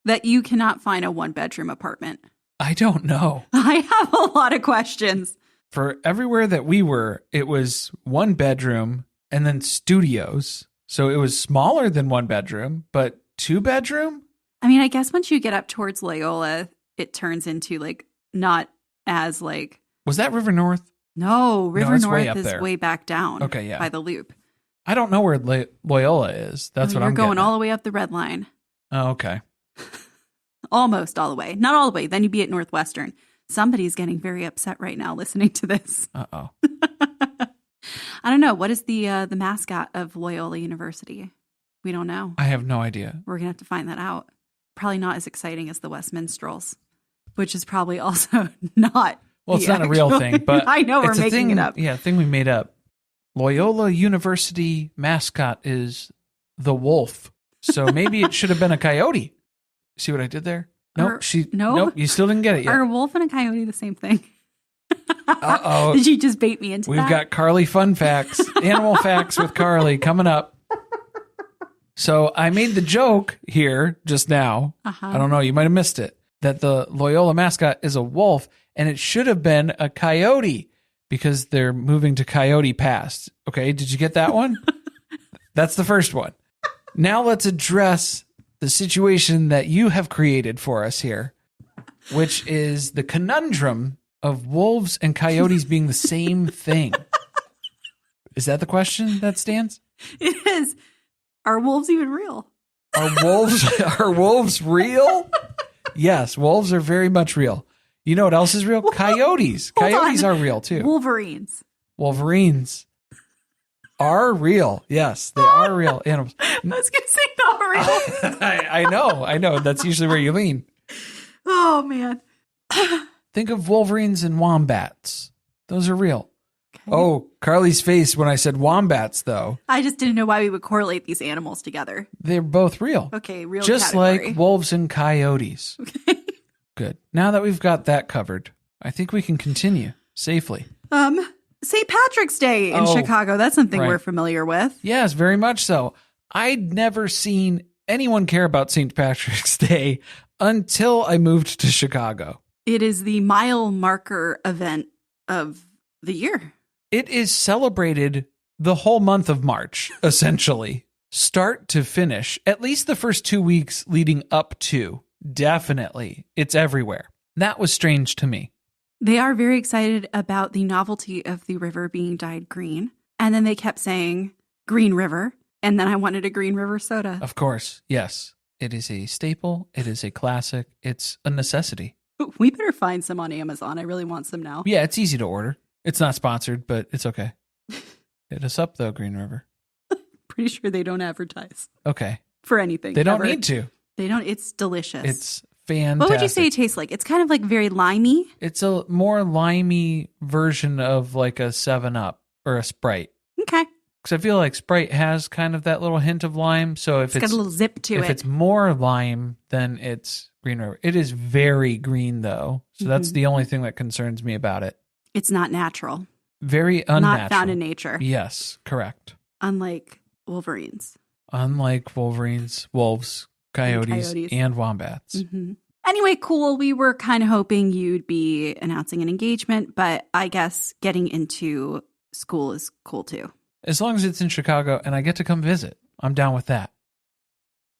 that you cannot find a one-bedroom apartment? I don't know. I have a lot of questions. For everywhere that we were, it was 1 bedroom and then studios. So it was smaller than 1 bedroom, but 2 bedroom? I mean, I guess once you get up towards Loyola, it turns into like not as like. Was that River North? No, River it's North way up is there. way back down. Okay, yeah. By the loop. I don't know where Loyola is. That's what I'm You're going getting all at. the way up the red line. Oh, okay. Almost all the way. Not all the way. Then you'd be at Northwestern. Somebody's getting very upset right now listening to this. Uh-oh. I don't know. What is the mascot of Loyola University? We don't know. I have no idea. We're going to have to find that out. Probably not as exciting as the West Minstrels, which is probably also not. Well, it's not a real thing, but I know we're it's a making thing, it up. Yeah, thing we made up. Loyola University mascot is the wolf. So maybe it should have been a coyote. See what I did there? Nope. Nope, you still didn't get it yet. Are a wolf and a coyote the same thing? Uh-oh. Did you just bait me into We've that? got Carly fun facts, animal facts with Carly coming up. So I made the joke here just now. I don't know, you might have missed it, that the Loyola mascot is a wolf, and it should have been a coyote because they're moving to Coyote Pass. Okay, did you get that one? That's the first one. Now let's address the situation that you have created for us here, which is the conundrum of wolves and coyotes being the same thing. Is that the question that stands? It is. Are wolves even real? Are wolves real? Yes, wolves are very much real. You know what else is real? Coyotes. Coyotes are real too. Wolverines. Wolverines are real. Yes, they are real animals. I was going to say not real. I know. That's usually where you lean. Oh, man. Think of wolverines and wombats. Those are real. Okay. Oh, Carly's face when I said wombats, though. I just didn't know why we would correlate these animals together. They're both real. Okay, real just category. like wolves and coyotes. Okay. Good. Now that we've got that covered, I think we can continue safely. St. Patrick's Day in Chicago. That's something we're familiar with. Yes, very much so. I'd never seen anyone care about St. Patrick's Day until I moved to Chicago. It is the mile marker event of the year. It is celebrated the whole month of March, essentially, start to finish, at least the first 2 weeks leading up to. Definitely. It's everywhere. That was strange to me. They are very excited about the novelty of the river being dyed green. And then they kept saying Green River. And then I wanted a Green River soda. Of course. Yes. It is a staple. It is a classic. It's a necessity. We better find some on Amazon. I really want some now. Yeah, it's easy to order. It's not sponsored, but it's okay. Hit us up, though, Green River. Pretty sure they don't advertise. Okay. For anything. They don't ever. need to. They don't. It's delicious. It's fantastic. What would you say it tastes like? It's kind of like very limey. It's a more limey version of like a 7-Up or a Sprite. Okay. Because I feel like Sprite has kind of that little hint of lime. So if it's got a little zip to it. If it's more lime, then it's Green River. It is very green, though. So that's the only thing that concerns me about it. It's not natural. Very unnatural. Not found in nature. Yes, correct. Unlike Wolverines. Unlike Wolverines, wolves, coyotes, and wombats. Mm-hmm. Anyway, cool. We were kind of hoping you'd be announcing an engagement, but I guess getting into school is cool too. As long as it's in Chicago and I get to come visit, I'm down with that.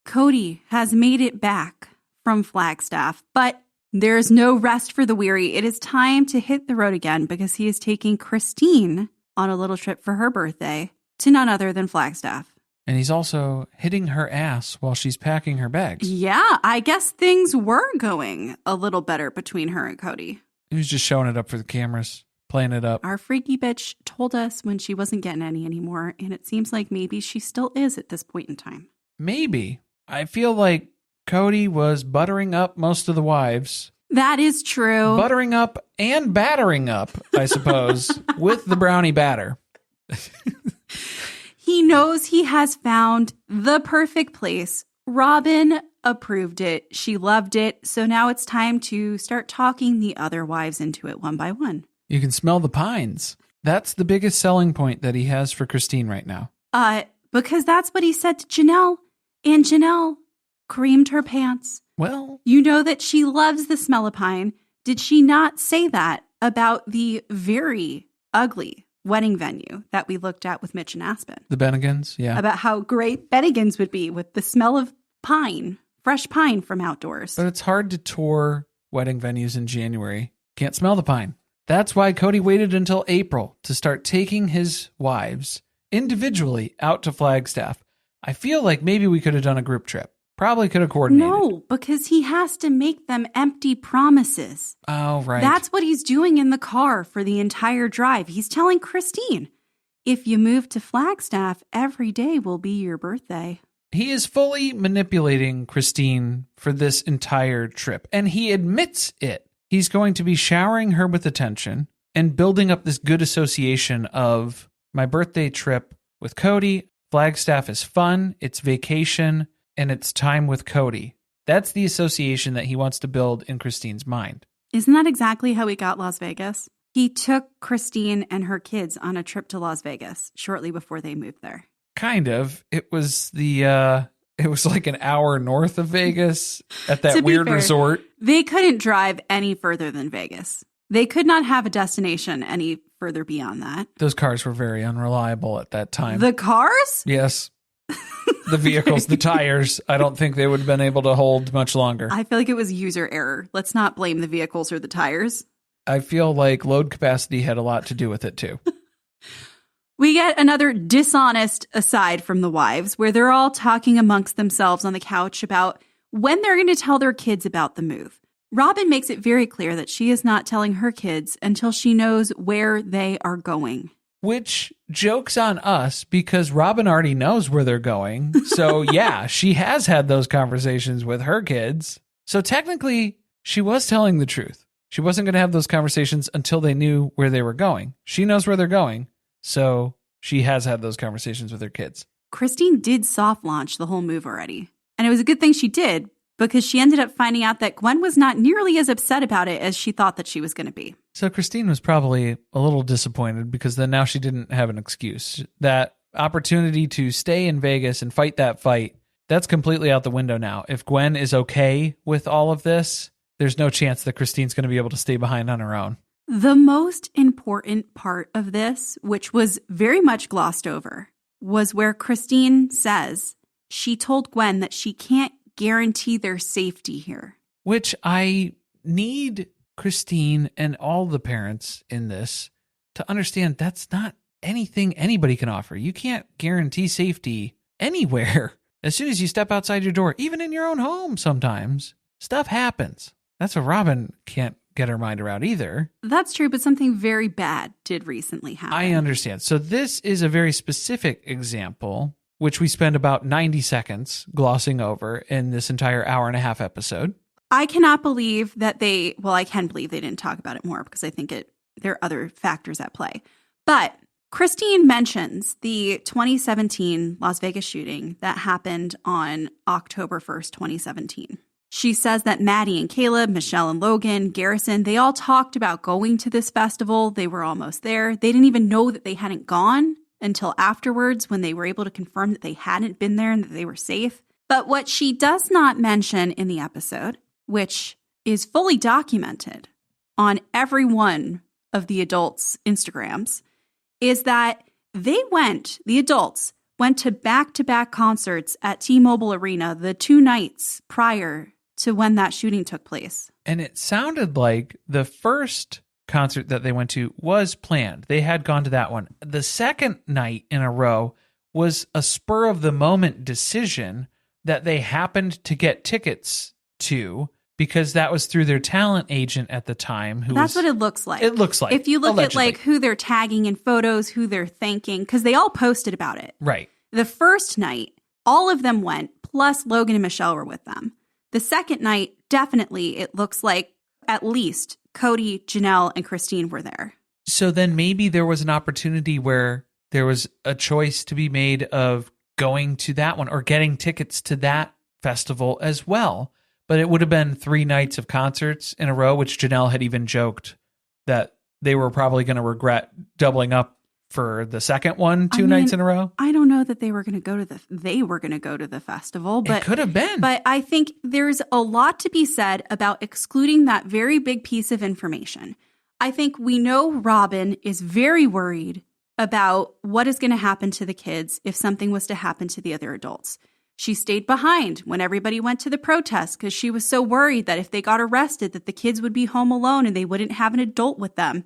Kody has made it back from Flagstaff, but there's no rest for the weary. It is time to hit the road again because he is taking Christine on a little trip for her birthday to none other than Flagstaff. And he's also hitting her ass while she's packing her bags. Yeah, I guess things were going a little better between her and Kody. He was just showing it up for the cameras, playing it up. Our freaky bitch told us when she wasn't getting any anymore, and it seems like maybe she still is at this point in time. Maybe. I feel like Kody was buttering up most of the wives. That is true. Buttering up and battering up, I suppose, with the brownie batter. He knows he has found the perfect place. Robin approved it. She loved it. So now it's time to start talking the other wives into it one by one. You can smell the pines. That's the biggest selling point that he has for Christine right now. Because that's what he said to Janelle. And Janelle creamed her pants. Well, you know that she loves the smell of pine. Did she not say that about the very ugly wedding venue that we looked at with Mitch and Aspen. The Bennigans, yeah. About how great Bennigan's would be with the smell of pine, fresh pine from outdoors. But it's hard to tour wedding venues in January. Can't smell the pine. That's why Kody waited until April to start taking his wives individually out to Flagstaff. I feel like maybe we could have done a group trip. Probably could have coordinated. No, because he has to make them empty promises. Oh, right. That's what he's doing in the car for the entire drive. He's telling Christine, if you move to Flagstaff, every day will be your birthday. He is fully manipulating Christine for this entire trip, and he admits it. He's going to be showering her with attention and building up this good association of my birthday trip with Kody. Flagstaff is fun, it's vacation, and it's time with Kody. That's the association that he wants to build in Christine's mind. Isn't that exactly how he got Las Vegas? He took Christine and her kids on a trip to Las Vegas shortly before they moved there. Kind of. It was it was like an hour north of Vegas at that weird resort. They couldn't drive any further than Vegas. They could not have a destination any further beyond that. Those cars were very unreliable at that time. The cars? Yes. The vehicles, the tires, I don't think they would have been able to hold much longer. I feel like it was user error. Let's not blame the vehicles or the tires. I feel like load capacity had a lot to do with it too. We get another dishonest aside from the wives, where they're all talking amongst themselves on the couch about when they're going to tell their kids about the move. Robin makes it very clear that she is not telling her kids until she knows where they are going. Which joke's on us because Robin already knows where they're going. So yeah, she has had those conversations with her kids. So technically, she was telling the truth. She wasn't going to have those conversations until they knew where they were going. She knows where they're going. So she has had those conversations with her kids. Christine did soft launch the whole move already. And it was a good thing she did, because she ended up finding out that Gwen was not nearly as upset about it as she thought that she was going to be. So Christine was probably a little disappointed because then now she didn't have an excuse. That opportunity to stay in Vegas and fight that fight, that's completely out the window now. If Gwen is okay with all of this, there's no chance that Christine's going to be able to stay behind on her own. The most important part of this, which was very much glossed over, was where Christine says she told Gwen that she can't guarantee their safety here. Which I need Christine and all the parents in this to understand that's not anything anybody can offer. You can't guarantee safety anywhere. As soon as you step outside your door, even in your own home sometimes, stuff happens. That's what Robin can't get her mind around either. That's true, but something very bad did recently happen. I understand. So this is a very specific example, which we spend about 90 seconds glossing over in this entire hour and a half episode. I cannot believe that I can believe they didn't talk about it more because I think there are other factors at play. But Christine mentions the 2017 Las Vegas shooting that happened on October 1st, 2017. She says that Maddie and Caleb, Michelle and Logan, Garrison, they all talked about going to this festival. They were almost there. They didn't even know that they hadn't gone until afterwards when they were able to confirm that they hadn't been there and that they were safe. But what she does not mention in the episode, which is fully documented on every one of the adults' Instagrams, is that the adults went to back-to-back concerts at T-Mobile Arena the 2 nights prior to when that shooting took place. And it sounded like the first concert that they went to was planned. They had gone to that one. The second night in a row was a spur-of-the-moment decision that they happened to get tickets to because that was through their talent agent at the time. That's what it looks like. It looks like. If you look allegedly. at who they're tagging in photos, who they're thanking, because they all posted about it. Right. The first night, all of them went, plus Logan and Michelle were with them. The second night, definitely, it looks like at least Kody, Janelle, and Christine were there. So then maybe there was an opportunity where there was a choice to be made of going to that one or getting tickets to that festival as well. But it would have been 3 nights of concerts in a row, which Janelle had even joked that they were probably going to regret doubling up for the second one 2 nights in a row. I don't know that they were going to go to the festival, but it could have been. But I think there's a lot to be said about excluding that very big piece of information. I think we know Robin is very worried about what is going to happen to the kids if something was to happen to the other adults. She stayed behind when everybody went to the protest because she was so worried that if they got arrested that the kids would be home alone and they wouldn't have an adult with them.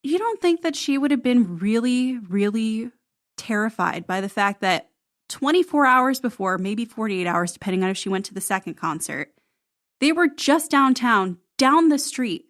You don't think that she would have been really, really terrified by the fact that 24 hours before, maybe 48 hours, depending on if she went to the second concert, they were just downtown, down the street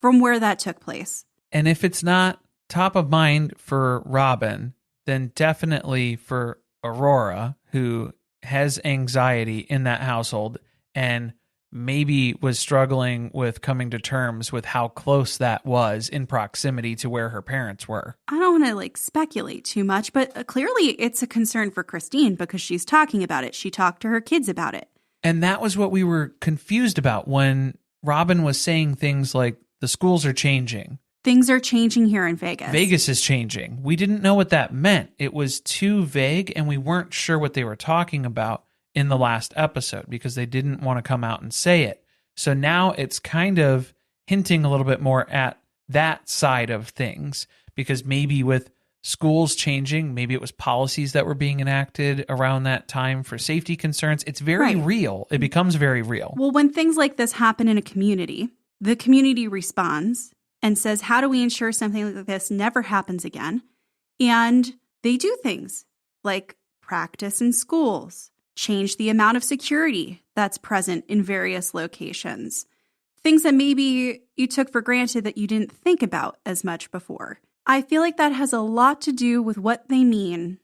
from where that took place. And if it's not top of mind for Robin, then definitely for Aurora, who has anxiety in that household and maybe was struggling with coming to terms with how close that was in proximity to where her parents were. I don't want to speculate too much, but clearly it's a concern for Christine because she's talking about it. She talked to her kids about it. And that was what we were confused about when Robin was saying things like, the schools are changing. Things are changing here in Vegas. Vegas is changing. We didn't know what that meant. It was too vague, and we weren't sure what they were talking about in the last episode because they didn't want to come out and say it. So now it's kind of hinting a little bit more at that side of things because maybe with schools changing, maybe it was policies that were being enacted around that time for safety concerns. It's very real. It becomes very real. Well, when things like this happen in a community, the community responds and says, how do we ensure something like this never happens again? And they do things like practice in schools, change the amount of security that's present in various locations, things that maybe you took for granted that you didn't think about as much before. I feel like that has a lot to do with what they mean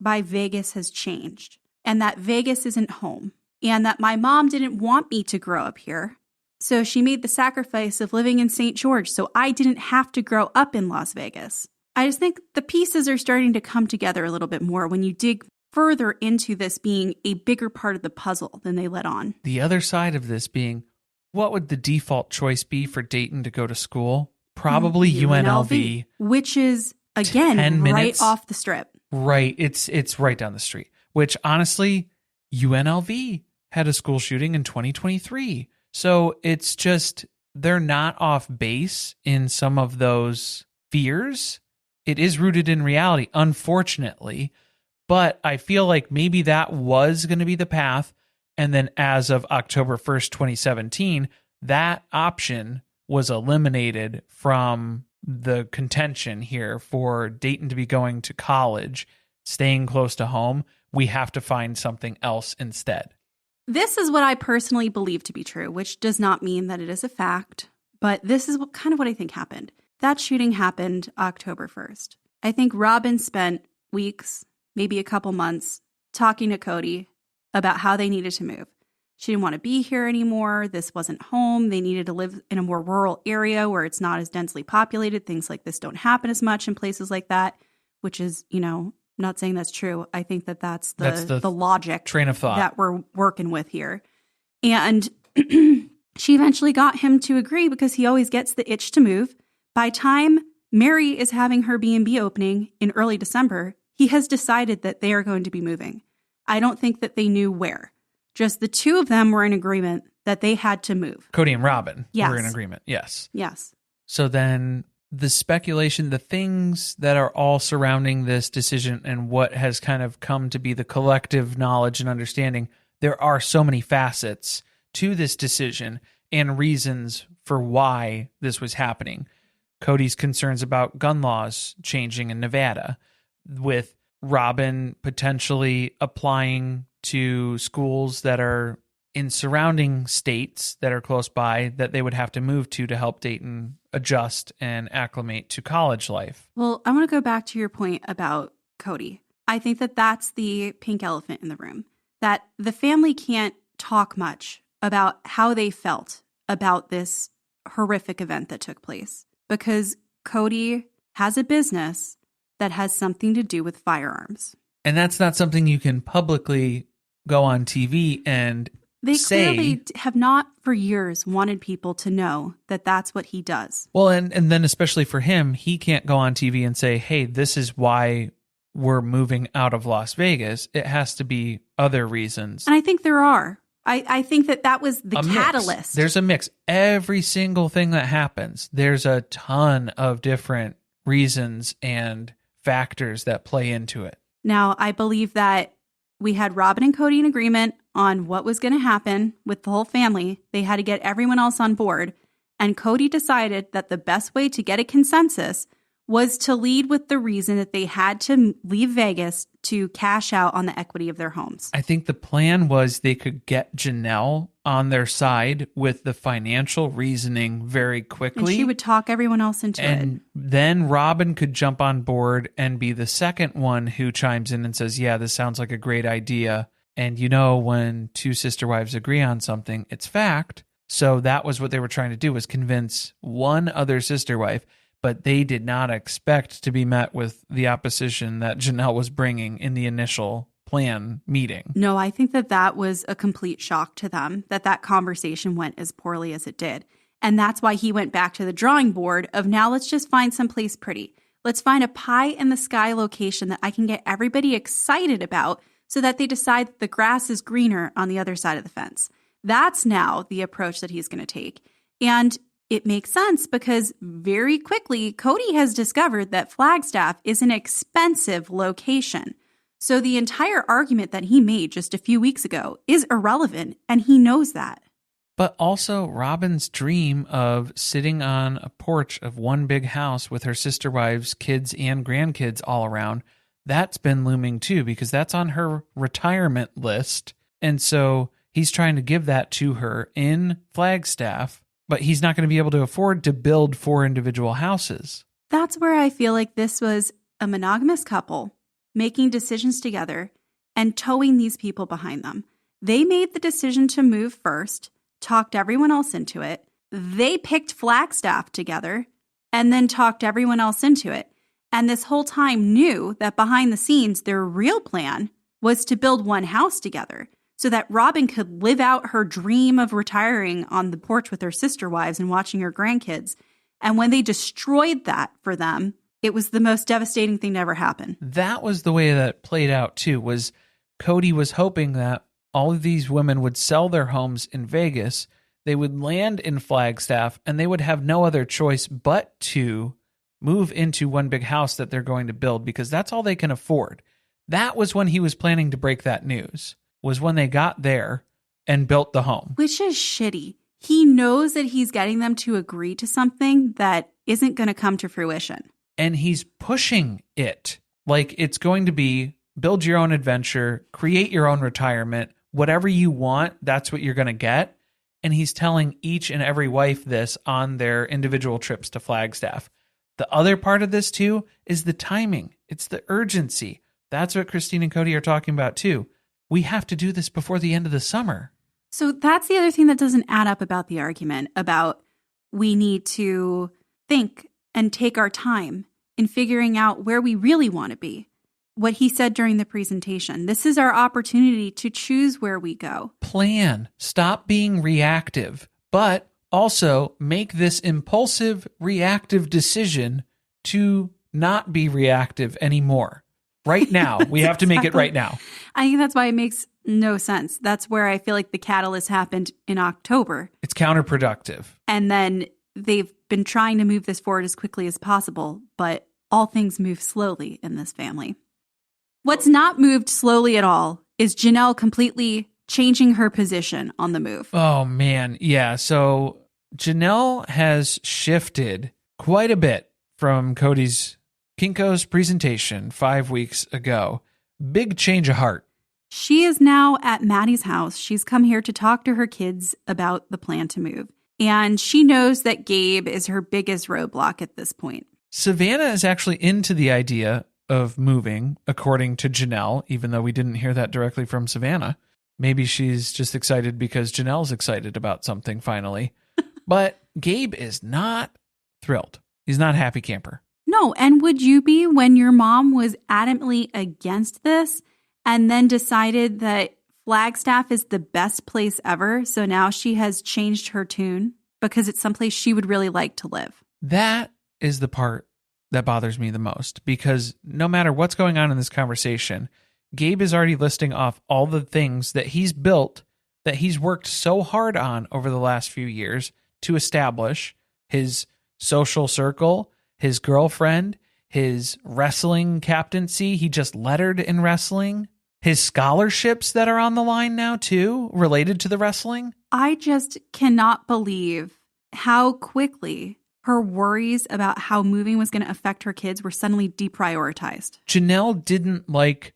by Vegas has changed and that Vegas isn't home and that my mom didn't want me to grow up here. So she made the sacrifice of living in St. George so I didn't have to grow up in Las Vegas. I just think the pieces are starting to come together a little bit more when you dig further into this being a bigger part of the puzzle than they let on. The other side of this being, what would the default choice be for Dayton to go to school? Probably UNLV. Which is, again, right off the strip. Right. It's right down the street. Which, honestly, UNLV had a school shooting in 2023. So it's just, they're not off base in some of those fears. It is rooted in reality, unfortunately. But I feel like maybe that was going to be the path. And then as of October 1st, 2017, that option was eliminated from the contention here for Dayton to be going to college, staying close to home. We have to find something else instead. This is what I personally believe to be true, which does not mean that it is a fact, but this is kind of what I think happened. That shooting happened October 1st. I think Robin spent weeks, maybe a couple months, talking to Kody about how they needed to move. She didn't want to be here anymore. This wasn't home. They needed to live in a more rural area where it's not as densely populated. Things like this don't happen as much in places like that, which is, not saying that's true. I think that that's the logic train of thought that we're working with here. And she eventually got him to agree because he always gets the itch to move. By time Meri is having her B&B opening in early December, he has decided that they are going to be moving. I don't think that they knew where. Just the two of them were in agreement that they had to move. Kody and Robin were in agreement. Yes. Yes. So then the speculation, the things that are all surrounding this decision and what has kind of come to be the collective knowledge and understanding, there are so many facets to this decision and reasons for why this was happening. Kody's concerns about gun laws changing in Nevada, with Robin potentially applying to schools that are in surrounding states that are close by that they would have to move to help Dayton adjust and acclimate to college life. Well, I want to go back to your point about Kody. I think that that's the pink elephant in the room, that the family can't talk much about how they felt about this horrific event that took place because Kody has a business that has something to do with firearms. And that's not something you can publicly go on TV and They say. Clearly have not for years wanted people to know that that's what he does. Well, and then especially for him, he can't go on TV and say, hey, this is why we're moving out of Las Vegas. It has to be other reasons. And I think there are I think that was the catalyst. Mix. There's a mix. Every single thing that happens, there's a ton of different reasons and factors that play into it. Now, I believe that we had Robin and Kody in agreement on what was going to happen with the whole family. They had to get everyone else on board. And Kody decided that the best way to get a consensus was to lead with the reason that they had to leave Vegas to cash out on the equity of their homes. I think the plan was they could get Janelle on their side with the financial reasoning very quickly. And she would talk everyone else into it. And then Robin could jump on board and be the second one who chimes in and says, yeah, this sounds like a great idea. And when two sister wives agree on something, it's fact. So that was what they were trying to do, was convince one other sister wife. But they did not expect to be met with the opposition that Janelle was bringing in the initial plan meeting. No, I think that was a complete shock to them, that conversation went as poorly as it did. And that's why he went back to the drawing board of, now let's just find someplace pretty. Let's find a pie-in-the-sky location that I can get everybody excited about so that they decide that the grass is greener on the other side of the fence. That's now the approach that he's going to take. And it makes sense because very quickly, Kody has discovered that Flagstaff is an expensive location. So the entire argument that he made just a few weeks ago is irrelevant, and he knows that. But also Robin's dream of sitting on a porch of one big house with her sister wives, kids, and grandkids all around, that's been looming too, because that's on her retirement list. And so he's trying to give that to her in Flagstaff. But he's not going to be able to afford to build 4 individual houses. That's where I feel like this was a monogamous couple making decisions together and towing these people behind them. They made the decision to move first, talked everyone else into it. They picked Flagstaff together and then talked everyone else into it. And this whole time knew that behind the scenes, their real plan was to build one house together, so that Robin could live out her dream of retiring on the porch with her sister wives and watching her grandkids. And when they destroyed that for them, it was the most devastating thing to ever happen. That was the way that it played out too, was Kody was hoping that all of these women would sell their homes in Vegas, they would land in Flagstaff, and they would have no other choice but to move into one big house that they're going to build, because that's all they can afford. That was when he was planning to break that news. Was when they got there and built the home. Which is shitty. He knows that he's getting them to agree to something that isn't going to come to fruition. And he's pushing it. Like it's going to be build your own adventure, create your own retirement, whatever you want, that's what you're going to get. And he's telling each and every wife this on their individual trips to Flagstaff. The other part of this too is the timing. It's the urgency. That's what Christine and Kody are talking about too. We have to do this before the end of the summer. So that's the other thing that doesn't add up about the argument about we need to think and take our time in figuring out where we really want to be. What he said during the presentation, this is our opportunity to choose where we go. Plan. Stop being reactive, but also make this impulsive, reactive decision to not be reactive anymore. Right now. We have to make it right now. I think that's why it makes no sense. That's where I feel like the catalyst happened in October. It's counterproductive. And then they've been trying to move this forward as quickly as possible, but all things move slowly in this family. What's not moved slowly at all is Janelle completely changing her position on the move. Oh, man. Yeah. So Janelle has shifted quite a bit from Kinko's presentation 5 weeks ago. Big change of heart. She is now at Maddie's house. She's come here to talk to her kids about the plan to move. And she knows that Gabe is her biggest roadblock at this point. Savannah is actually into the idea of moving, according to Janelle, even though we didn't hear that directly from Savannah. Maybe she's just excited because Janelle's excited about something finally. But Gabe is not thrilled. He's not a happy camper. No, and would you be when your mom was adamantly against this and then decided that Flagstaff is the best place ever, so now she has changed her tune because it's someplace she would really like to live? That is the part that bothers me the most, because no matter what's going on in this conversation, Gabe is already listing off all the things that he's built that he's worked so hard on over the last few years to establish his social circle, his girlfriend, his wrestling captaincy. He just lettered in wrestling. His scholarships that are on the line now, too, related to the wrestling. I just cannot believe how quickly her worries about how moving was going to affect her kids were suddenly deprioritized. Janelle didn't like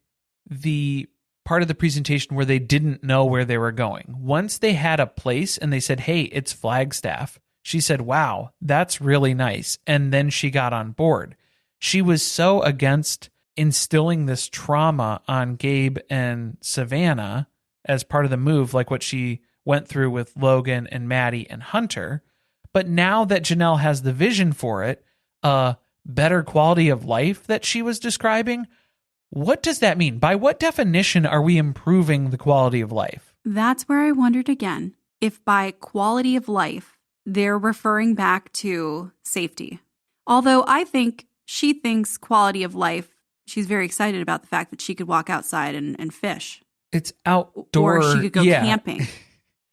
the part of the presentation where they didn't know where they were going. Once they had a place and they said, hey, it's Flagstaff, she said, wow, that's really nice. And then she got on board. She was so against instilling this trauma on Gabe and Savannah as part of the move, like what she went through with Logan and Maddie and Hunter. But now that Janelle has the vision for it, a better quality of life that she was describing, what does that mean? By what definition are we improving the quality of life? That's where I wondered again, if by quality of life, they're referring back to safety. Although I think she thinks quality of life, she's very excited about the fact that she could walk outside and fish. It's outdoor. Or she could go camping.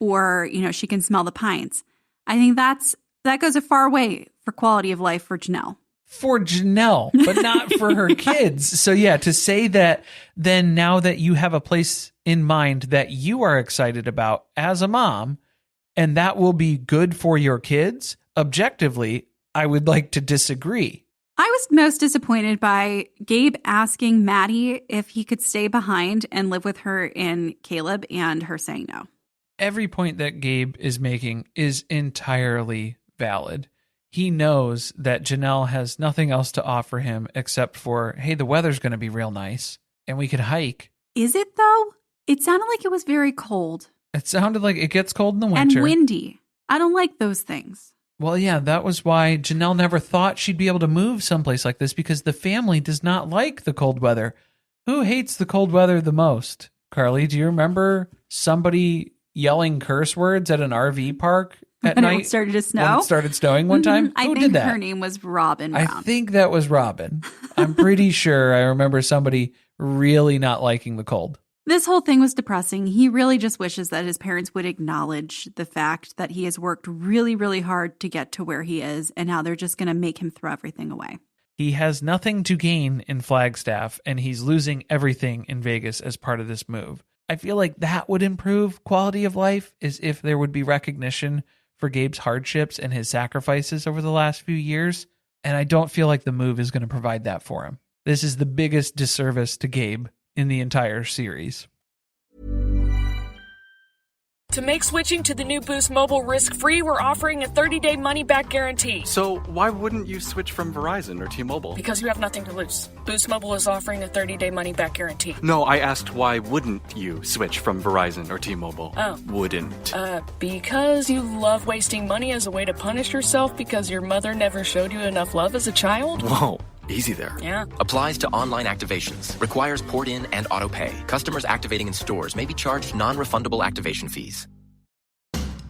Or, she can smell the pines. I think that goes a far way for quality of life for Janelle. For Janelle, but not for her kids. So yeah, to say that then now that you have a place in mind that you are excited about as a mom, and that will be good for your kids, objectively, I would like to disagree. I was most disappointed by Gabe asking Maddie if he could stay behind and live with her and Caleb, and her saying no. Every point that Gabe is making is entirely valid. He knows that Janelle has nothing else to offer him except for, hey, the weather's going to be real nice and we could hike. Is it though? It sounded like it was very cold. It sounded like it gets cold in the winter. And windy. I don't like those things. Well, yeah, that was why Janelle never thought she'd be able to move someplace like this, because the family does not like the cold weather. Who hates the cold weather the most? Carly, do you remember somebody yelling curse words at an RV park at night? When it started to snow? When it started snowing one time? I Who think did that? her name was Robin Brown. I think that was Robin. I'm pretty sure I remember somebody really not liking the cold. This whole thing was depressing. He really just wishes that his parents would acknowledge the fact that he has worked really, really hard to get to where he is, and now they're just going to make him throw everything away. He has nothing to gain in Flagstaff, and he's losing everything in Vegas as part of this move. I feel like that would improve quality of life, is if there would be recognition for Gabe's hardships and his sacrifices over the last few years, and I don't feel like the move is going to provide that for him. This is the biggest disservice to Gabe in the entire series. To make switching to the new Boost Mobile risk-free, we're offering a 30-day money-back guarantee. So why wouldn't you switch from Verizon or T-Mobile? Because you have nothing to lose. Boost Mobile is offering a 30-day money-back guarantee. No, I asked why wouldn't you switch from Verizon or T-Mobile? Oh. Wouldn't. Because you love wasting money as a way to punish yourself because your mother never showed you enough love as a child? Whoa. Easy there. Yeah. Applies to online activations. Requires port in and auto pay. Customers activating in stores may be charged non-refundable activation fees.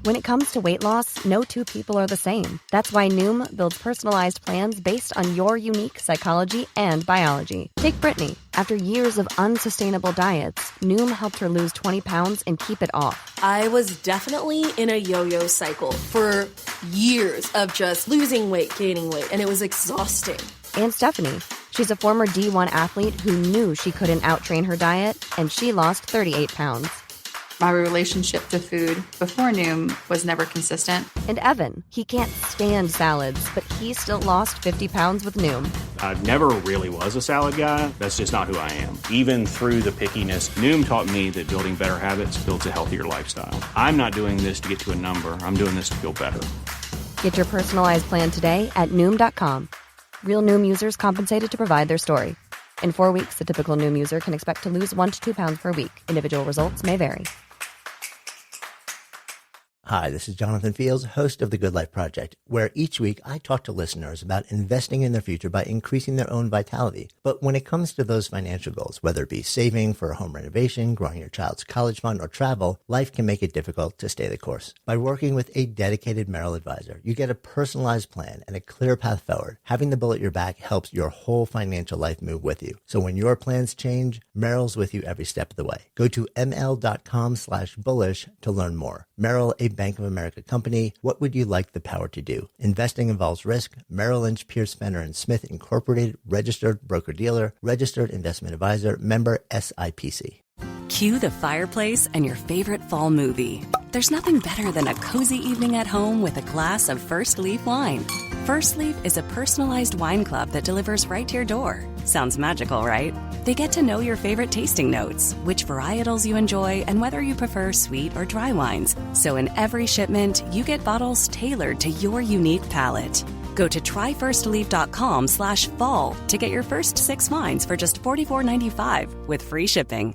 When it comes to weight loss, no two people are the same. That's why Noom builds personalized plans based on your unique psychology and biology. Take Brittany. After years of unsustainable diets, Noom helped her lose 20 pounds and keep it off. I was definitely in a yo-yo cycle for years of just losing weight, gaining weight, and it was exhausting. And Stephanie. She's a former D1 athlete who knew she couldn't outtrain her diet, and she lost 38 pounds. My relationship to food before Noom was never consistent. And Evan, he can't stand salads, but he still lost 50 pounds with Noom. I never really was a salad guy. That's just not who I am. Even through the pickiness, Noom taught me that building better habits builds a healthier lifestyle. I'm not doing this to get to a number. I'm doing this to feel better. Get your personalized plan today at Noom.com. Real Noom users compensated to provide their story. In 4 weeks, the typical Noom user can expect to lose 1 to 2 pounds per week. Individual results may vary. Hi, this is Jonathan Fields, host of The Good Life Project, where each week I talk to listeners about investing in their future by increasing their own vitality. But when it comes to those financial goals, whether it be saving for a home renovation, growing your child's college fund, or travel, life can make it difficult to stay the course. By working with a dedicated Merrill advisor, you get a personalized plan and a clear path forward. Having the bull at your back helps your whole financial life move with you. So when your plans change, Merrill's with you every step of the way. Go to ml.com/bullish to learn more. Merrill, a Bank of America company. What would you like the power to do? Investing involves risk. Merrill Lynch, Pierce, Fenner & Smith Incorporated, registered broker-dealer, registered investment advisor, member SIPC. Cue the fireplace and your favorite fall movie. There's nothing better than a cozy evening at home with a glass of First Leaf wine. First Leaf is a personalized wine club that delivers right to your door. Sounds magical, right? They get to know your favorite tasting notes, which varietals you enjoy, and whether you prefer sweet or dry wines. So in every shipment, you get bottles tailored to your unique palate. Go to tryfirstleaf.com/fall to get your first 6 wines for just $44.95 with free shipping.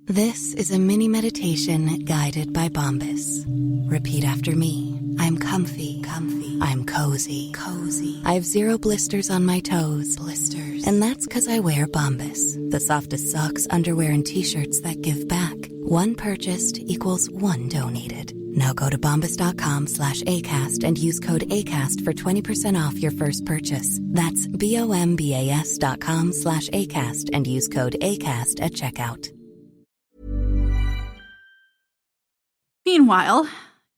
This is a mini meditation guided by Bombas. Repeat after me. I'm comfy. I'm cozy. I have 0 blisters on my toes. And that's because I wear Bombas, the softest socks, underwear, and t-shirts that give back. One purchased equals one donated. Now go to bombas.com/ACAST and use code ACAST for 20% off your first purchase. That's BOMBAS.com/ACAST and use code ACAST at checkout. Meanwhile,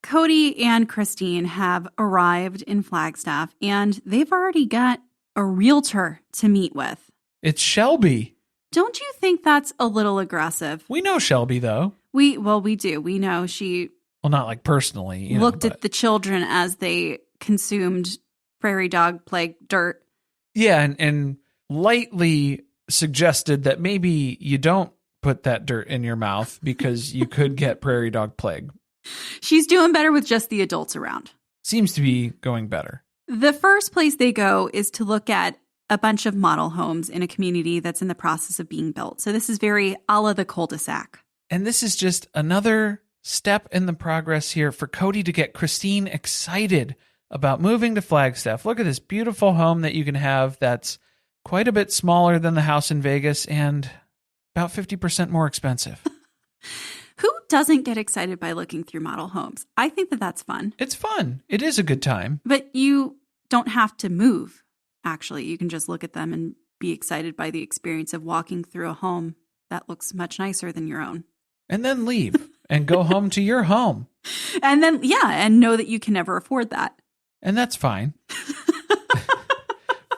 Kody and Christine have arrived in Flagstaff, and they've already got a realtor to meet with. It's Shelby. Don't you think that's a little aggressive? We know Shelby, though. We do. We know she... Well, not like personally. Looked at the children as they consumed prairie dog plague dirt. Yeah, and lightly suggested that maybe you don't put that dirt in your mouth because you could get prairie dog plague. She's doing better with just the adults around. Seems to be going better. The first place they go is to look at a bunch of model homes in a community that's in the process of being built. So this is very a la the cul-de-sac. And this is just another step in the progress here for Kody to get Christine excited about moving to Flagstaff. Look at this beautiful home that you can have that's quite a bit smaller than the house in Vegas and about 50% more expensive. Who doesn't get excited by looking through model homes? I think that that's fun. It's fun. It is a good time. But you don't have to move, actually. You can just look at them and be excited by the experience of walking through a home that looks much nicer than your own. And then leave and go home to your home. And then, and know that you can never afford that. And that's fine.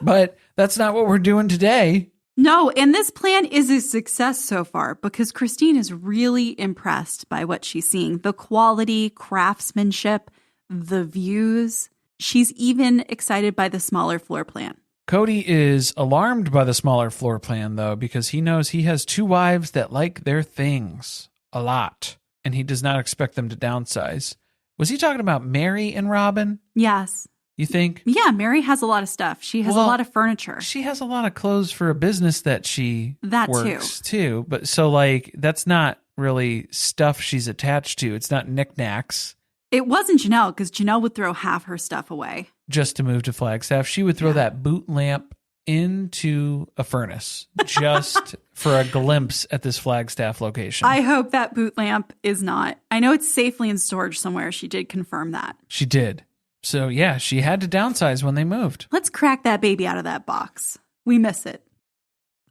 But that's not what we're doing today. No, and this plan is a success so far because Christine is really impressed by what she's seeing. The quality, craftsmanship, the views. She's even excited by the smaller floor plan. Kody is alarmed by the smaller floor plan, though, because he knows he has 2 wives that like their things a lot, and he does not expect them to downsize. Was he talking about Meri and Robin? Yes. You think? Yeah, Meri has a lot of stuff. She has a lot of furniture. She has a lot of clothes for a business that she works too. But so that's not really stuff she's attached to. It's not knickknacks. It wasn't Janelle, because Janelle would throw half her stuff away. Just to move to Flagstaff. She would throw that boot lamp into a furnace just for a glimpse at this Flagstaff location. I hope that boot lamp is not. I know it's safely in storage somewhere. She did confirm that. She did. So, she had to downsize when they moved. Let's crack that baby out of that box. We miss it.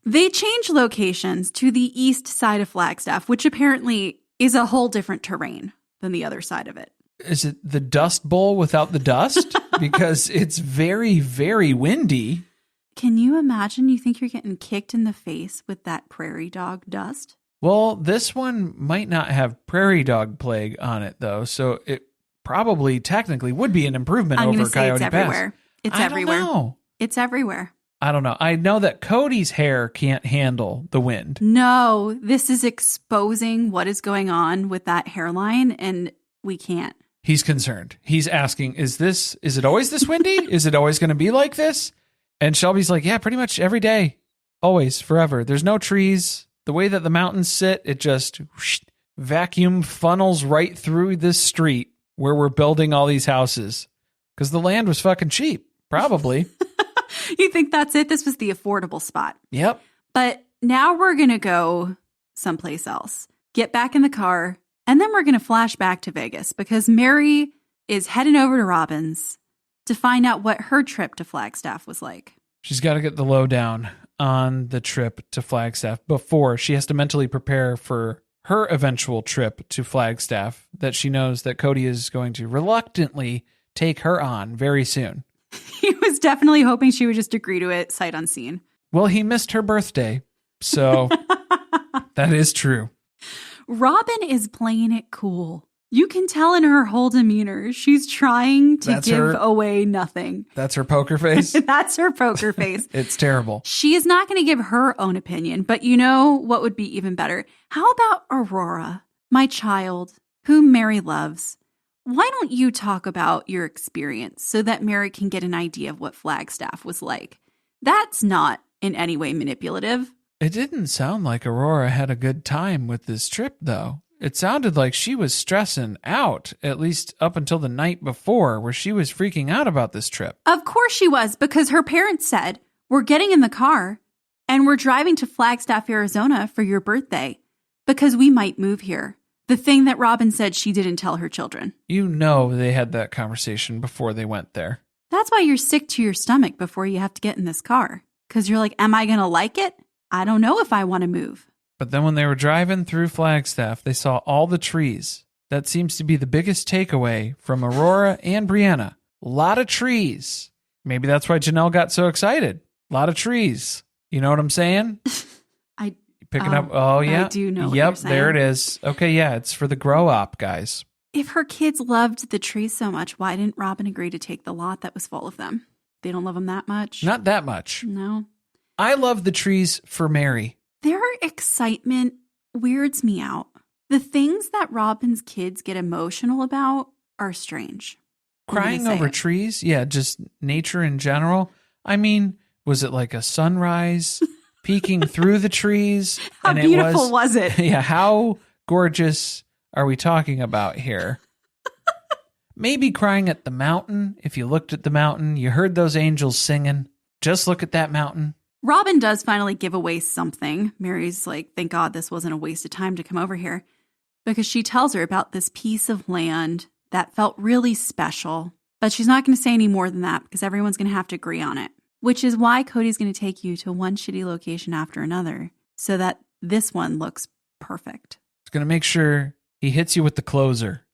They change locations to the east side of Flagstaff, which apparently is a whole different terrain than the other side of it. Is it the Dust Bowl without the dust? Because it's very, very windy. Can you imagine? You think you're getting kicked in the face with that prairie dog dust? Well, this one might not have prairie dog plague on it, though, so it probably technically would be an improvement over Coyote it's Pass. Everywhere. It's everywhere. Know. It's everywhere. I don't know. I know that Cody's hair can't handle the wind. No, this is exposing what is going on with that hairline, and we can't. He's concerned. He's asking, is it always this windy? Is it always going to be like this? And Shelby's like, yeah, pretty much every day. Always, forever. There's no trees. The way that the mountains sit, it just vacuum funnels right through this street. where we're building all these houses because the land was fucking cheap. Probably. You think that's it? This was the affordable spot. Yep. But now we're going to go someplace else. Get back in the car, and then we're going to flash back to Vegas because Meri is heading over to Robin's to find out what her trip to Flagstaff was like. She's got to get the lowdown on the trip to Flagstaff before she has to mentally prepare for her eventual trip to Flagstaff that she knows that Kody is going to reluctantly take her on very soon. He was definitely hoping she would just agree to it sight unseen. Well, he missed her birthday, so that is true. Robin is playing it cool. You can tell in her whole demeanor, she's trying to give away nothing. That's her poker face? That's her poker face. It's terrible. She is not going to give her own opinion, but you know what would be even better? How about Aurora, my child, whom Meri loves? Why don't you talk about your experience so that Meri can get an idea of what Flagstaff was like? That's not in any way manipulative. It didn't sound like Aurora had a good time with this trip, though. It sounded like she was stressing out, at least up until the night before, where she was freaking out about this trip. Of course she was, because her parents said, we're getting in the car and we're driving to Flagstaff, Arizona for your birthday because we might move here. The thing that Robin said she didn't tell her children. You know they had that conversation before they went there. That's why you're sick to your stomach before you have to get in this car. Because you're like, am I going to like it? I don't know if I want to move. But then when they were driving through Flagstaff, they saw all the trees. That seems to be the biggest takeaway from Aurora and Brianna. A lot of trees. Maybe that's why Janelle got so excited. A lot of trees. You know what I'm saying? Picking up. Oh, yeah. I do know what Yep, you're saying. there it is. Okay, yeah, it's for the grow up, guys. If her kids loved the trees so much, why didn't Robin agree to take the lot that was full of them? They don't love them that much? Not that much. No. I love the trees for Meri. Their excitement weirds me out. The things that Robin's kids get emotional about are strange. Crying over trees? Yeah, just nature in general. I mean, was it like a sunrise peeking through the trees? How beautiful was it? Yeah, how gorgeous are we talking about here? Maybe crying at the mountain. If you looked at the mountain, you heard those angels singing. Just look at that mountain. Robin does finally give away something. Meri's like, thank God this wasn't a waste of time to come over here. Because she tells her about this piece of land that felt really special. But she's not going to say any more than that because everyone's going to have to agree on it. Which is why Kody's going to take you to one shitty location after another so that this one looks perfect. He's going to make sure he hits you with the closer.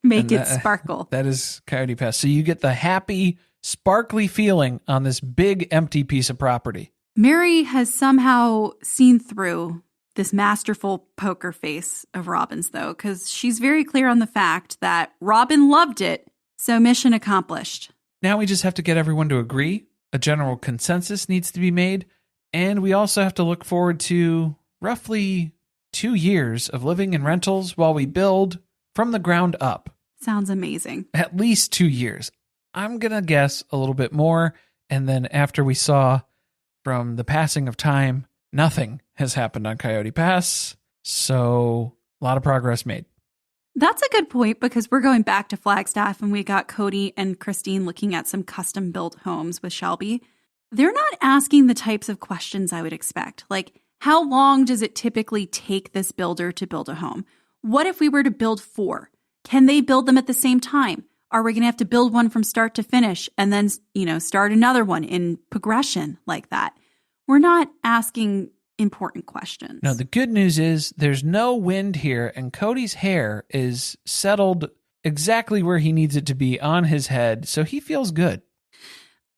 Make it sparkle. That is Coyote Pass. So you get the happy, sparkly feeling on this big, empty piece of property. Meri has somehow seen through this masterful poker face of Robin's, though, because she's very clear on the fact that Robin loved it, so mission accomplished. Now we just have to get everyone to agree. A general consensus needs to be made, and we also have to look forward to roughly 2 years of living in rentals while we build from the ground up. Sounds amazing. At least 2 years. I'm going to guess a little bit more. And then after we saw from the passing of time, nothing has happened on Coyote Pass. So a lot of progress made. That's a good point because we're going back to Flagstaff and we got Kody and Christine looking at some custom built homes with Shelby. They're not asking the types of questions I would expect. Like, how long does it typically take this builder to build a home? What if we were to build 4? Can they build them at the same time? Are we going to have to build one from start to finish and then, start another one in progression like that? We're not asking important questions. No, the good news is there's no wind here and Cody's hair is settled exactly where he needs it to be on his head. So he feels good.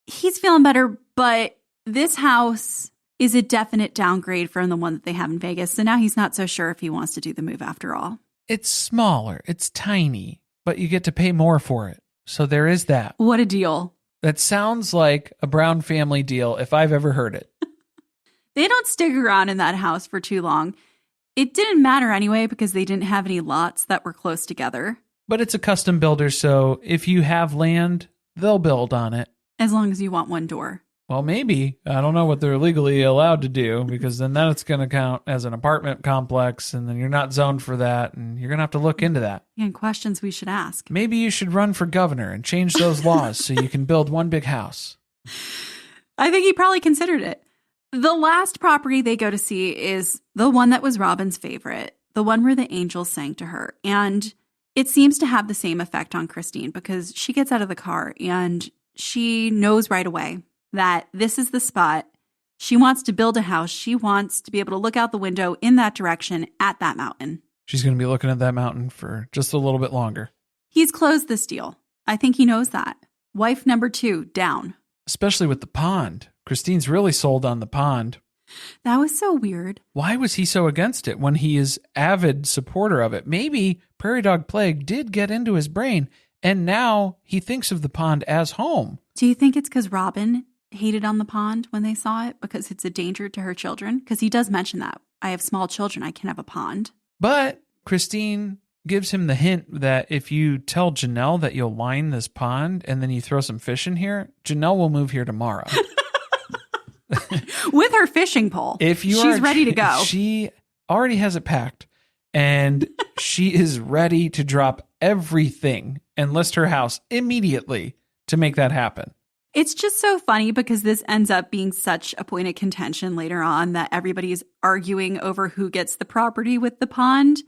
He's feeling better, but this house is a definite downgrade from the one that they have in Vegas. So now he's not so sure if he wants to do the move after all. It's smaller. It's tiny, but you get to pay more for it. So there is that. What a deal. That sounds like a Brown family deal if I've ever heard it. They don't stick around in that house for too long. It didn't matter anyway because they didn't have any lots that were close together. But it's a custom builder, so if you have land, they'll build on it. As long as you want one door. Well, maybe. I don't know what they're legally allowed to do, because then that's going to count as an apartment complex, and then you're not zoned for that, and you're going to have to look into that. And questions we should ask. Maybe you should run for governor and change those laws so you can build one big house. I think he probably considered it. The last property they go to see is the one that was Robin's favorite, the one where the angels sang to her. And it seems to have the same effect on Christine, because she gets out of the car and she knows right away that this is the spot. She wants to build a house. She wants to be able to look out the window in that direction at that mountain. She's going to be looking at that mountain for just a little bit longer. He's closed this deal. I think he knows that. Wife number 2 down. Especially with the pond. Christine's really sold on the pond. That was so weird. Why was he so against it when he is avid supporter of it? Maybe Prairie Dog Plague did get into his brain, and now he thinks of the pond as home. Do you think it's because Robin hated on the pond when they saw it because it's a danger to her children? Because he does mention that. I have small children. I can have a pond. But Christine gives him the hint that if you tell Janelle that you'll line this pond and then you throw some fish in here, Janelle will move here tomorrow. With her fishing pole. She's ready to go. She already has it packed, and she is ready to drop everything and list her house immediately to make that happen. It's just so funny because this ends up being such a point of contention later on that everybody's arguing over who gets the property with the pond.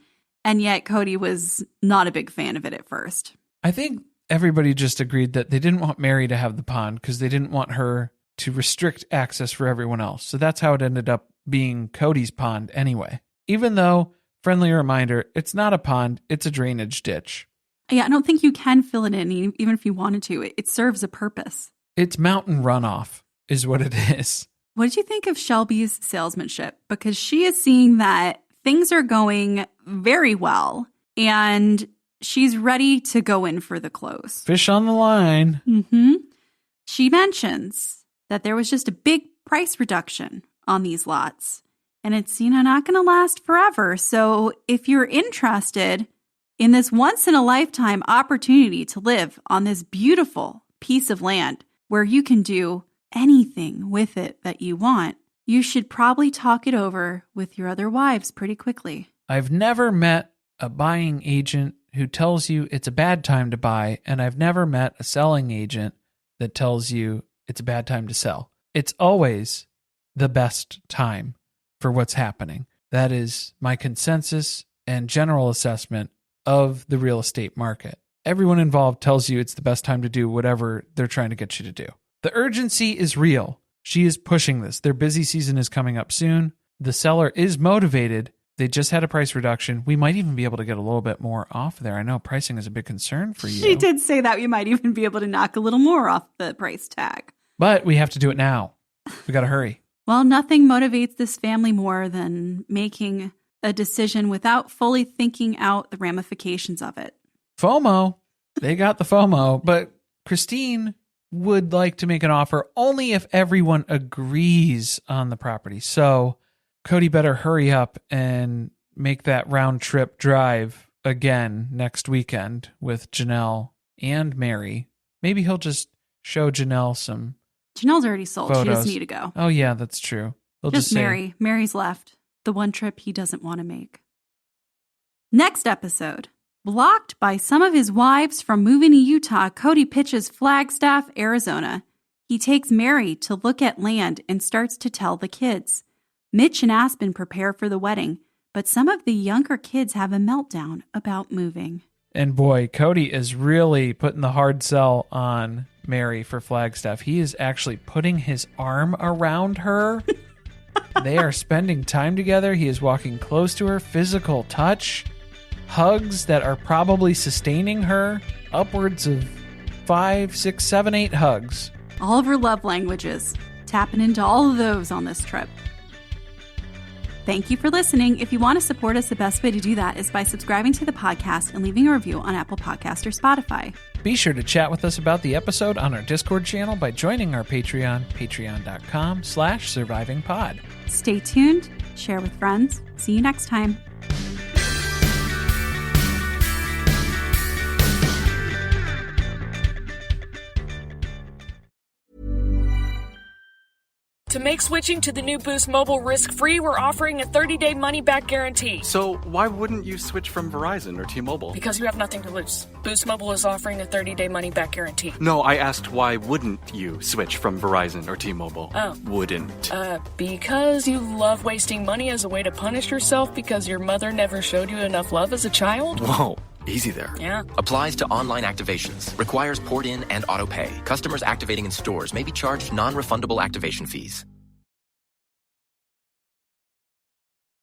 And yet Kody was not a big fan of it at first. I think everybody just agreed that they didn't want Meri to have the pond because they didn't want her to restrict access for everyone else. So that's how it ended up being Kody's pond anyway. Even though, friendly reminder, it's not a pond, it's a drainage ditch. Yeah, I don't think you can fill it in even if you wanted to. It serves a purpose. It's mountain runoff is what it is. What did you think of Shelby's salesmanship? Because she is seeing that things are going very well and she's ready to go in for the close. Fish on the line. Mm-hmm. She mentions that there was just a big price reduction on these lots. And it's, not going to last forever. So if you're interested in this once-in-a-lifetime opportunity to live on this beautiful piece of land where you can do anything with it that you want, you should probably talk it over with your other wives pretty quickly. I've never met a buying agent who tells you it's a bad time to buy, and I've never met a selling agent that tells you it's a bad time to sell. It's always the best time for what's happening. That is my consensus and general assessment of the real estate market. Everyone involved tells you it's the best time to do whatever they're trying to get you to do. The urgency is real. She is pushing this. Their busy season is coming up soon. The seller is motivated. They just had a price reduction. We might even be able to get a little bit more off there. I know pricing is a big concern for you. She did say that we might even be able to knock a little more off the price tag. But we have to do it now. We got to hurry. Well, nothing motivates this family more than making a decision without fully thinking out the ramifications of it. FOMO. They got the FOMO. But Christine would like to make an offer only if everyone agrees on the property. So Kody better hurry up and make that round trip drive again next weekend with Janelle and Meri. Maybe he'll just show Janelle some Janelle's already sold. photos. She doesn't need to go. Oh, yeah, that's true. They'll just say, Meri. Meri's left. The one trip he doesn't want to make. Next episode. Blocked by some of his wives from moving to Utah, Kody pitches Flagstaff, Arizona. He takes Meri to look at land and starts to tell the kids. Mitch and Aspen prepare for the wedding, but some of the younger kids have a meltdown about moving. And boy, Kody is really putting the hard sell on Meri for Flagstaff. He is actually putting his arm around her. They are spending time together. He is walking close to her, physical touch. Hugs that are probably sustaining her, upwards of 5, 6, 7, 8 hugs. All of her love languages, tapping into all of those on this trip. Thank you for listening. If you want to support us, the best way to do that is by subscribing to the podcast and leaving a review on Apple Podcasts or Spotify. Be sure to chat with us about the episode on our Discord channel by joining our Patreon, patreon.com/survivingpod. Stay tuned, share with friends. See you next time. To make switching to the new Boost Mobile risk-free, we're offering a 30-day money-back guarantee. So why wouldn't you switch from Verizon or T-Mobile? Because you have nothing to lose. Boost Mobile is offering a 30-day money-back guarantee. No, I asked why wouldn't you switch from Verizon or T-Mobile? Oh. Wouldn't. Because you love wasting money as a way to punish yourself because your mother never showed you enough love as a child? Whoa. Easy there. Yeah. Applies to online activations. Requires port in and auto pay. Customers activating in stores may be charged non-refundable activation fees.